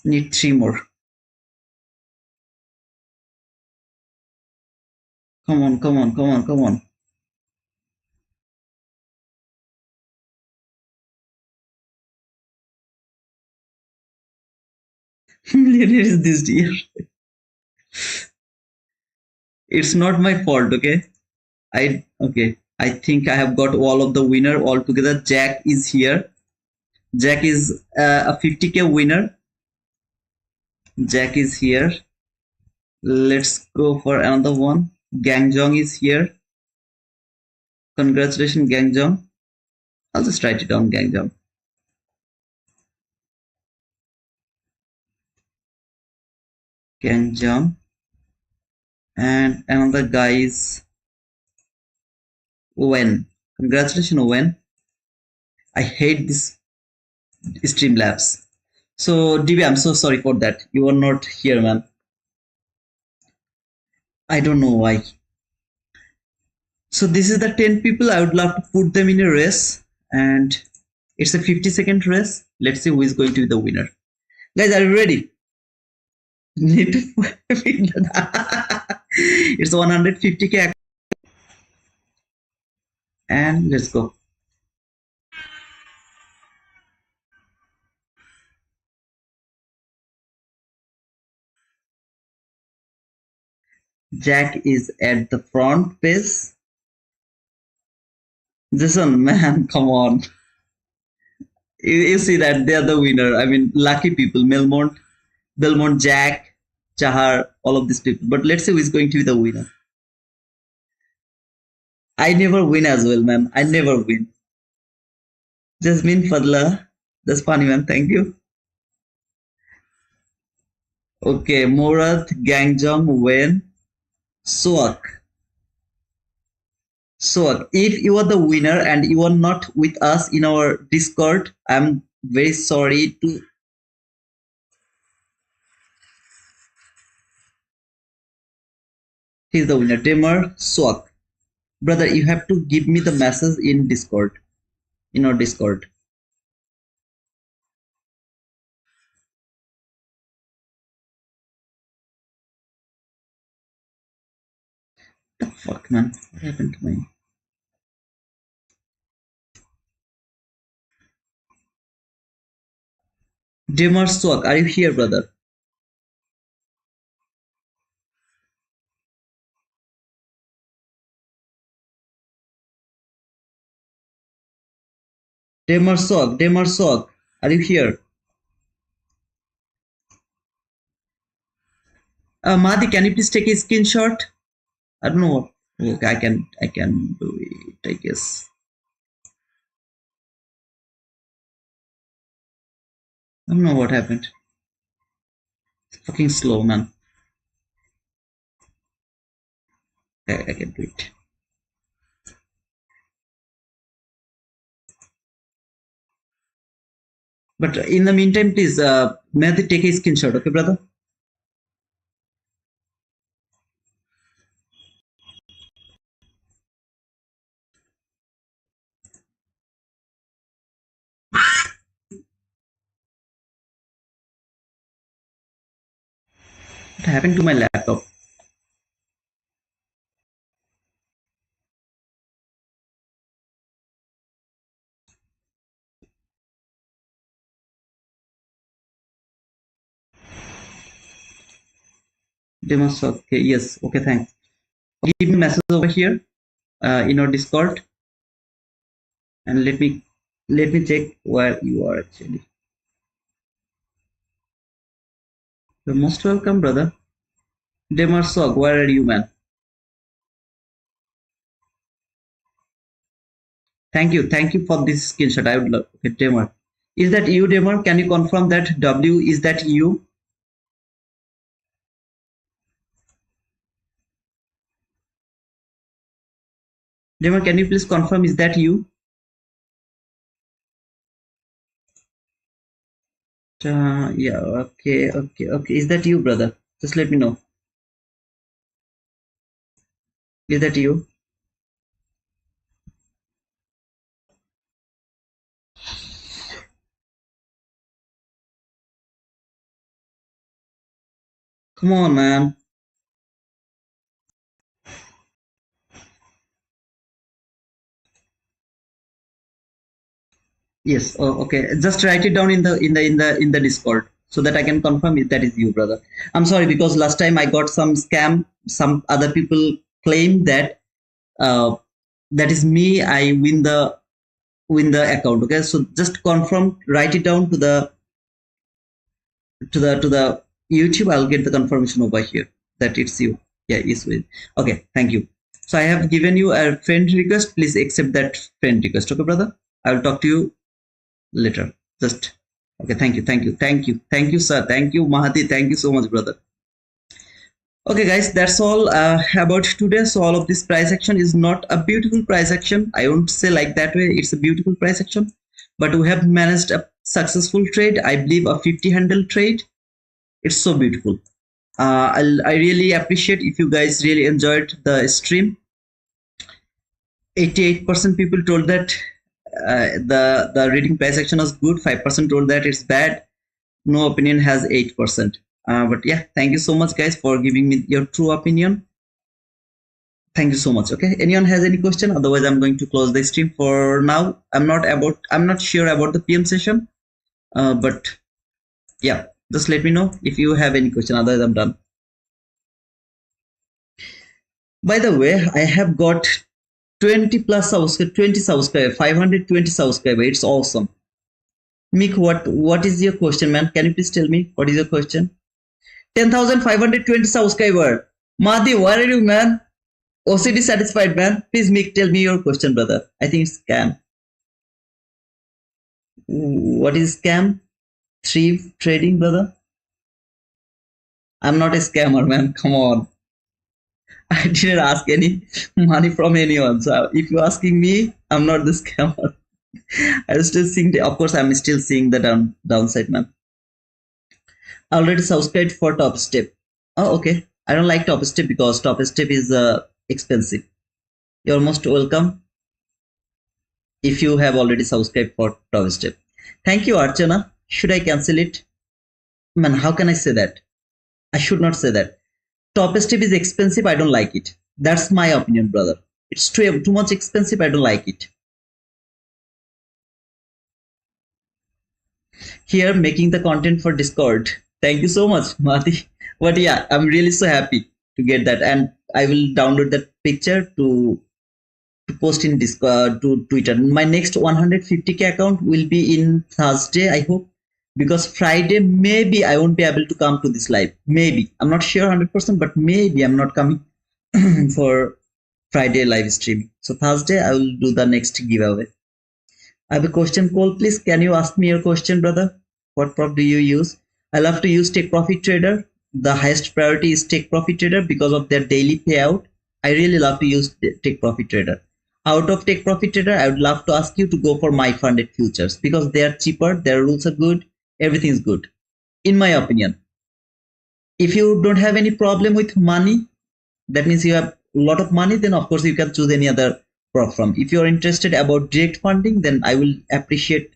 Need 3 more. Come on, come on, come on, come on. Where is this deer? It's not my fault, okay? I think I have got all of the winner all together. Jack is here. Jack is a 50k winner. Jack is here. Let's go for another one. Gangjong is here. Congratulations, Gangjong. I'll just write it down, Gangjong. Gangjong. And another guy is Owen. Congratulations, Owen. I hate this Streamlabs. So, DB, I'm so sorry for that. You are not here, man. I don't know why. So, this is the 10 people. I would love to put them in a race. And it's a 50-second race. Let's see who is going to be the winner. Guys, are you ready? Need to it's 150k. And let's go. Jack is at the front page. This one, man, come on. You see that they are the winner. I mean, lucky people. Belmont, Jack, Chahar, all of these people. But let's see who is going to be the winner. I never win as well, man. I never win. Jasmine Fadla. That's funny, man. Thank you. Okay, Murad, Gangjong, Wen, Soak. So, if you are the winner and you are not with us in our Discord, I'm very sorry to. He's the winner, Tamer Swak. Brother, you have to give me the message in Discord, in our Discord. The fuck, man? What happened to me? Tamer Swak, are you here, brother? Tamer Swak, are you here? Mahdi, can you please take a screenshot? I don't know what. Okay, I can do it, I guess. I don't know what happened. It's fucking slow, man. I can do it. But in the meantime, please, Mehdi, take a screenshot, okay, brother? What happened to my laptop? Demos, okay, yes, okay, thanks. Give me a message over here in our Discord, and let me check where you are actually. You're most welcome, brother. Demersog, where are you, man? Thank you for this screenshot. I would love. Okay, Demer, is that you, Demer? Can you confirm that W is that you? Demer, can you please confirm is that you? Yeah, okay. Is that you, brother? Just let me know. Is that you? Come on, man. Yes. Oh, okay. Just write it down in the Discord so that I can confirm if that is you, brother. I'm sorry because last time I got some scam. Some other people claim that uh, that is me. I win the account. Okay. So just confirm. Write it down to the YouTube. I'll get the confirmation over here that it's you. Yeah, it's with. Okay. Thank you. So I have given you a friend request. Please accept that friend request. Okay, brother. I will talk to you later. Just okay. Thank you, sir. Thank you, Mahati. Thank you so much, brother. Okay, guys, that's all about today. So all of this price action is not a beautiful price action. I won't say like that way. It's a beautiful price action, but we have managed a successful trade. I believe a 50 handle trade. It's so beautiful. I really appreciate if you guys really enjoyed the stream. 88% people told that the reading price action was good. 5% told that it's bad. No opinion has 8%. But yeah, thank you so much, guys, for giving me your true opinion. Thank you so much. Okay, anyone has any question? Otherwise, I'm going to close the stream for now. I'm not sure about the PM session, but yeah, just let me know if you have any question. Otherwise, I'm done. By the way, I have got 20 plus subscribe, 20 subscribe, 520 subscriber. It's awesome. Mick, what is your question, man? Can you please tell me what is your question? 10,520 subscriber. Madhi, where are you, man? OCD satisfied, man. Please, Mick, tell me your question, brother. I think it's scam. What is scam? Thrive trading, brother. I'm not a scammer, man. Come on. I didn't ask any money from anyone. So if you're asking me, I'm not the scammer. I'm still seeing of course, I'm still seeing the downside, man. I already subscribed for Top Step. Oh, okay. I don't like Top Step because Top Step is expensive. You're most welcome if you have already subscribed for Top Step. Thank you, Archana. Should I cancel it? Man, how can I say that? I should not say that. Top Step is expensive. I don't like it. That's my opinion, brother. It's too much expensive. I don't like it. Here, making the content for Discord. Thank you so much, Mati. But yeah, I'm really so happy to get that, and I will download that picture to post in Discord to Twitter. My next 150k account will be in Thursday, I hope, because Friday maybe I won't be able to come to this live. Maybe I'm not sure 100%, but maybe I'm not coming for Friday live streaming. So Thursday I will do the next giveaway. I have a question, Cole. Please, can you ask me your question, brother? What prop do you use? I love to use Take Profit Trader. The highest priority is Take Profit Trader because of their daily payout. I really love to use Take Profit Trader. Out of Take Profit Trader, I would love to ask you to go for my funded futures because they are cheaper, their rules are good, everything is good, in my opinion. If you don't have any problem with money, that means you have a lot of money, then of course you can choose any other prop firm. If you're interested about direct funding, then I will appreciate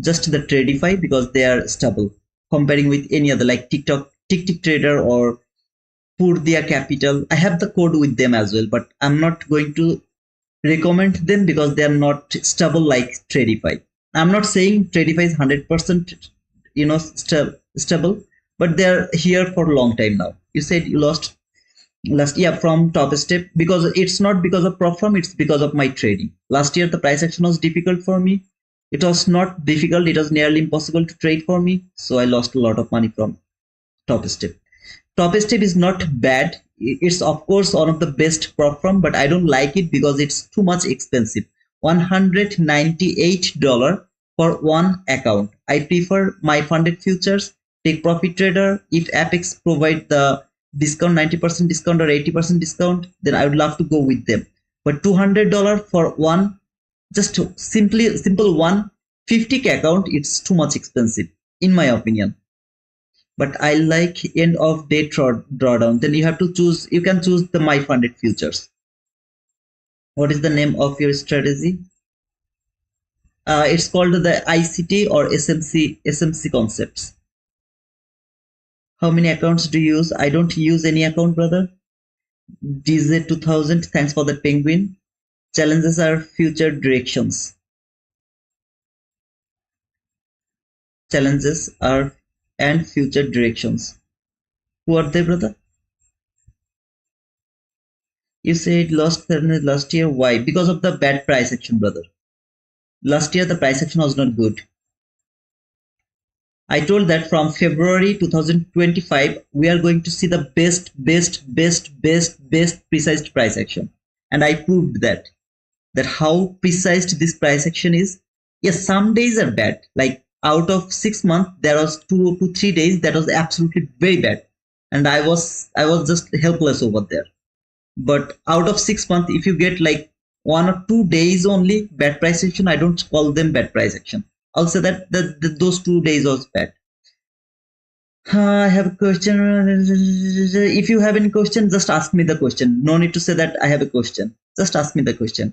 just the Tradify because they are stable comparing with any other like Tick Trader or Purdia Capital. I have the code with them as well, but I'm not going to recommend them because they are not stable like Tradify. I'm not saying Tradify is 100% stable, but they're here for a long time now. You said you lost last year from Top Step because it's not because of prop firm, it's because of my trading. Last year the price action was difficult for me. It was not difficult, it was nearly impossible to trade for me, so I lost a lot of money from Top Step. Top Step is not bad. It's of course one of the best prop firm, but I don't like it because it's too much expensive. $198 for one account. I prefer my funded futures, Take Profit Trader. If Apex provide the discount, 90% discount or 80% discount, then I would love to go with them. But $200 for one, just simple 150k account, it's too much expensive. in my opinion. But I like end of day drawdown. Then you have to choose. You can choose the my funded futures. What is the name of your strategy? It's called the ICT or SMC concepts. How many accounts do you use? I don't use any account, brother. DZ2000, thanks for the penguin. Challenges are future directions. Challenges are and future directions. Who are they, brother? You said lost last year. Why? Because of the bad price action, brother. Last year the price action was not good. I told that from February 2025 we are going to see the best precise price action, and I proved that how precise this price action is. Yes, some days are bad. Like out of 6 months, there was 2 to 3 days that was absolutely very bad, and I was just helpless over there. But out of 6 months, if you get like 1 or 2 days only bad price action, I don't call them bad price action. I'll say that those 2 days was bad. I have a question. If you have any question, just ask me the question. No need to say that I have a question. Just ask me the question.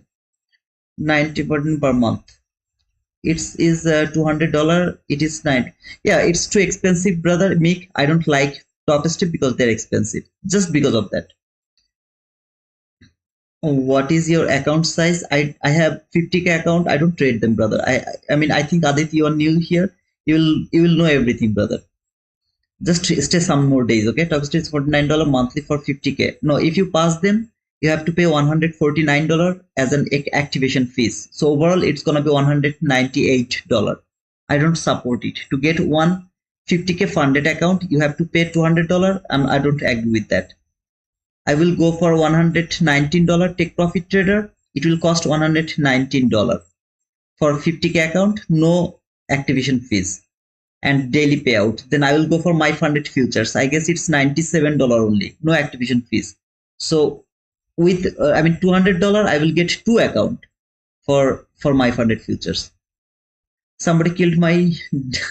90% per month. It's is $200. It is 9. Yeah, it's too expensive, brother. Mick, I don't like top step because they're expensive. Just because of that. What is your account size? I have 50K account. I don't trade them, brother. I mean I think Aditya, you are new here. You will know everything, brother. Just stay some more days, okay? Top step is $49 monthly for 50K. No, if you pass them, you have to pay $149 as an activation fees. So overall, it's gonna be $198. I don't support it. To get one 50K funded account, you have to pay $200, and I don't agree with that. I will go for $119 take profit trader. It will cost $119 for 50K account, no activation fees and daily payout. Then I will go for my funded futures. I guess it's $97 only, no activation fees. So with I mean $200, I will get 2 account for my funded futures. Somebody killed my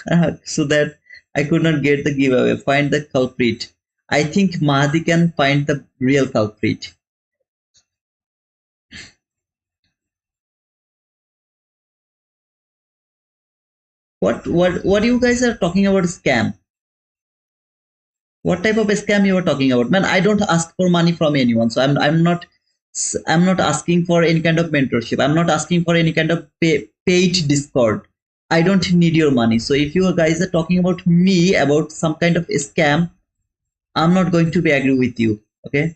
dog so that I could not get the giveaway. Find the culprit. I think Mahdi can find the real culprit. What you guys are talking about scam? What type of a scam you are talking about? Man, I don't ask for money from anyone, so I'm not asking for any kind of mentorship. I'm not asking for any kind of paid Discord. I don't need your money. So if you guys are talking about me about some kind of scam, I'm not going to be agree with you. Okay.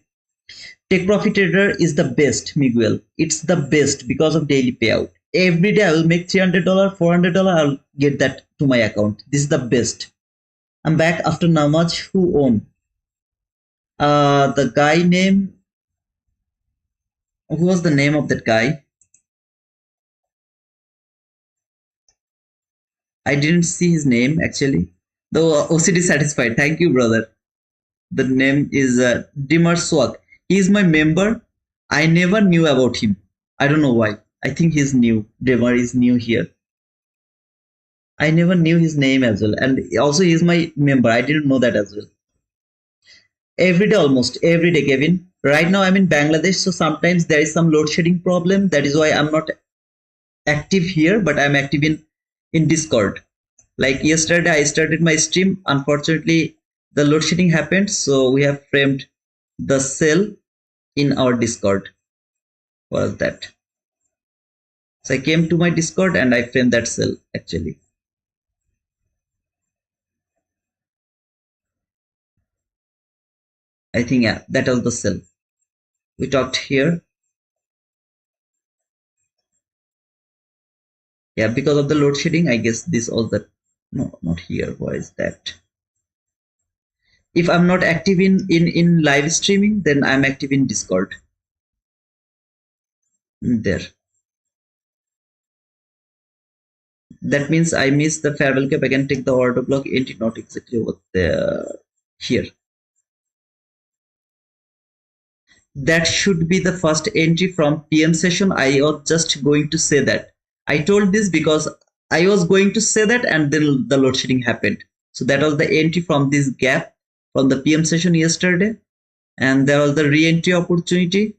Take Profit Trader is the best, Miguel. It's the best because of daily payout. Every day I will make $300, $400. I'll get that to my account. This is the best. I'm back after Namaz. Who own? The guy name. Who was the name of that guy? I didn't see his name actually. Though OCD satisfied. Thank you, brother. The name is Dimmer Swag. He is my member. I never knew about him. I don't know why. I think he's new. Dimmer is new here. I never knew his name as well. And also he's my member. I didn't know that as well. Every day, almost every day, Kevin. Right now I'm in Bangladesh, so sometimes there is some load shedding problem. That is why I'm not active here, but I'm active in Discord. Like yesterday, I started my stream. Unfortunately, the load shedding happened, so we have framed the cell in our Discord. Was that? So I came to my Discord and I framed that cell actually. I think yeah, that was the cell. We talked here. Yeah, because of the load shedding, I guess this was the no, not here. Why is that? If I'm not active in live streaming, then I'm active in Discord. There. That means I miss the farewell cap. I can take the order block entry, not exactly what the here. That should be the first entry from PM session. I was just going to say that. I told this because I was going to say that, and then the load shedding happened. So that was the entry from this gap from the PM session yesterday. And there was the re-entry opportunity,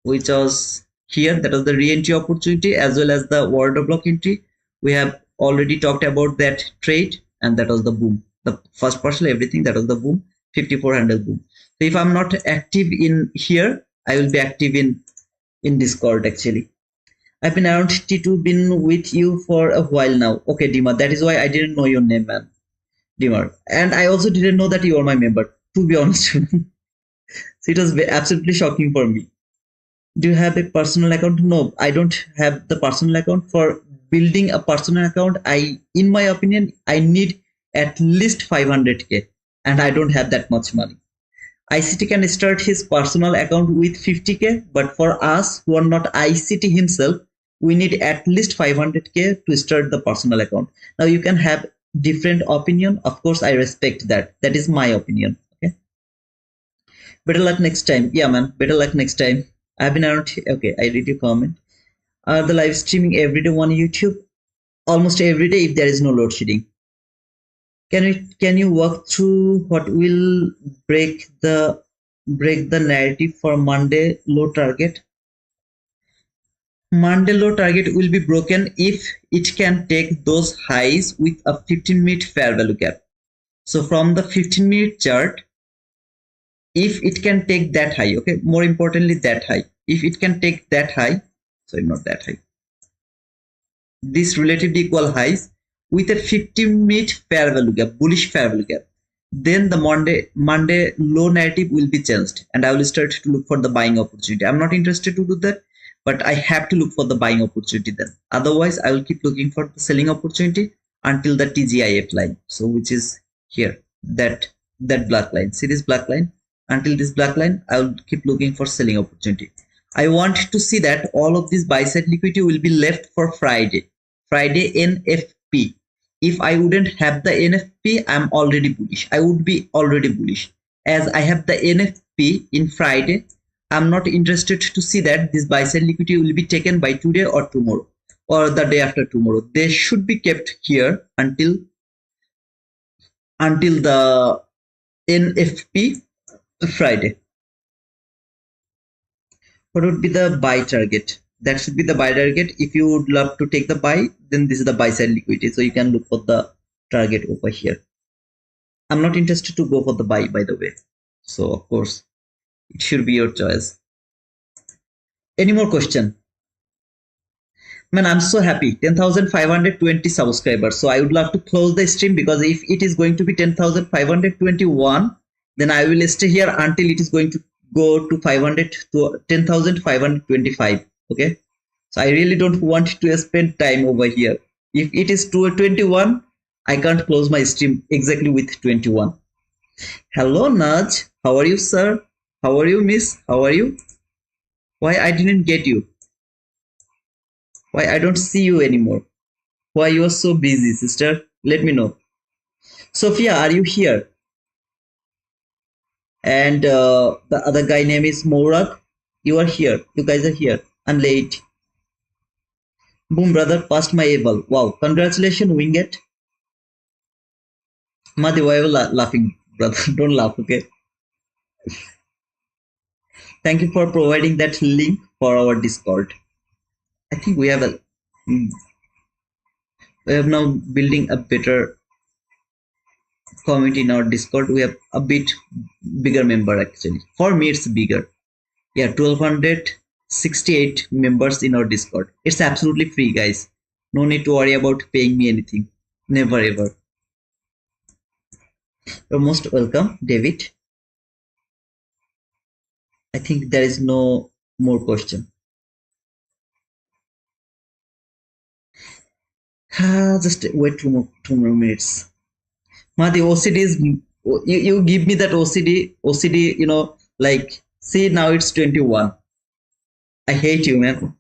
which was here. That was the re-entry opportunity as well as the order block entry. We have already talked about that trade, and that was the boom. The first partial, everything, that was the boom, 54 handle boom. So if I'm not active in here, I will be active in Discord actually. I've been around T2, been with you for a while now. Okay, Dima, that is why I didn't know your name, man. Dima. And I also didn't know that you are my member, to be honest. So it was absolutely shocking for me. Do you have a personal account? No, I don't have the personal account. For building a personal account, in my opinion, I need at least 500k, and I don't have that much money. ICT can start his personal account with 50k, but for us who are not ICT himself, we need at least 500k to start the personal account. Now you can have different opinion. Of course, I respect that. That is my opinion. Okay. Better luck next time. Yeah, man. Better luck next time. I've been around. Okay, I read your comment. Are the live streaming every day on YouTube? Almost every day if there is no load shedding. Can you walk through what will break the narrative for Monday low target? Monday low target will be broken if it can take those highs with a 15-minute fair value gap. So from the 15-minute chart, if it can take that high, okay, more importantly that high, if it can take that high, sorry, not that high, this relatively equal highs with a 15-minute fair value gap, bullish fair value gap, then the Monday low narrative will be changed, and I will start to look for the buying opportunity. I'm not interested to do that, but I have to look for the buying opportunity then. Otherwise, I will keep looking for the selling opportunity until the TGIF line. So which is here, that black line. See this black line? Until this black line, I will keep looking for selling opportunity. I want to see that all of this buy side liquidity will be left for Friday NFP. If I wouldn't have the NFP, I'm already bullish. I would be already bullish. As I have the NFP in Friday, I'm not interested to see that this buy side liquidity will be taken by today or tomorrow or the day after tomorrow. They should be kept here until the NFP Friday. What would be the buy target? That should be the buy target. If you would love to take the buy, then this is the buy side liquidity. So you can look for the target over here. I'm not interested to go for the buy, by the way. So of course, it should be your choice. Any more question? Man, I'm so happy. 10,520 subscribers. So I would love to close the stream, because if it is going to be 10,521, then I will stay here until it is going to go to 500 to 10,525. Okay. So I really don't want to spend time over here. If it is 21, I can't close my stream exactly with 21. Hello, Naj. How are you, sir? How are you, miss? How are you? Why I didn't get you? Why I don't see you anymore? Why you are so busy, sister? Let me know. Sophia, are you here? And the other guy name is Mourad. You are here. You guys are here. I'm late. Boom, brother, passed my able. Wow, congratulations, Winget. Madi, why are you laughing, brother? Don't laugh, okay? Thank you for providing that link for our Discord. I think we have now building a better community in our Discord. We have a bit bigger member actually. For me, it's bigger. Yeah, 1,268 members in our Discord. It's absolutely free, guys. No need to worry about paying me anything. Never ever. You're most welcome, David. I think there is no more question. Just wait two more minutes. The OCD is you give me that OCD, like, see, now it's 21. I hate you, man.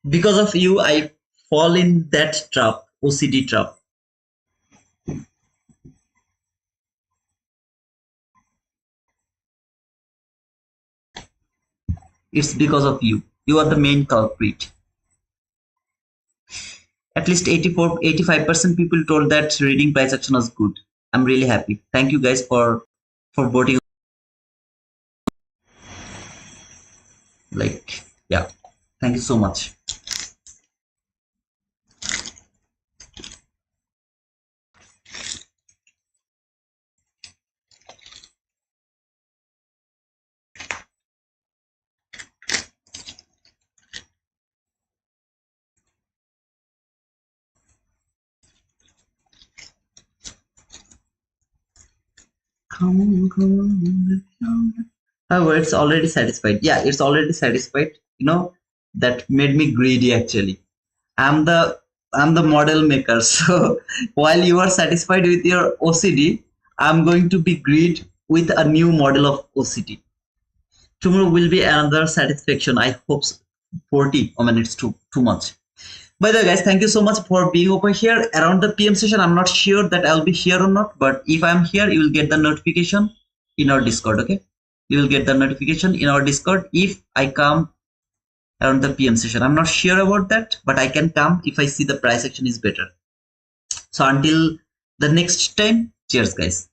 Because of you, I fall in that trap, OCD trap. It's because of you. You are the main culprit. At least 84, 85% people told that reading price action was good. I'm really happy. Thank you guys for voting. Like, yeah, thank you so much. Come on, come on, come on. However, it's already satisfied. Yeah, it's already satisfied. You know, that made me greedy actually. I'm the I'm the model maker. So while you are satisfied with your OCD, I'm going to be greed with a new model of OCD. Tomorrow will be another satisfaction. I hope 40. I mean, it's too much. By the way, guys, thank you so much for being over here around the PM session. I'm not sure that I'll be here or not, but if I'm here, you will get the notification in our Discord. Okay, you will get the notification in our Discord if I come around the PM session. I'm not sure about that, but I can come if I see the price action is better. So until the next time, cheers, guys.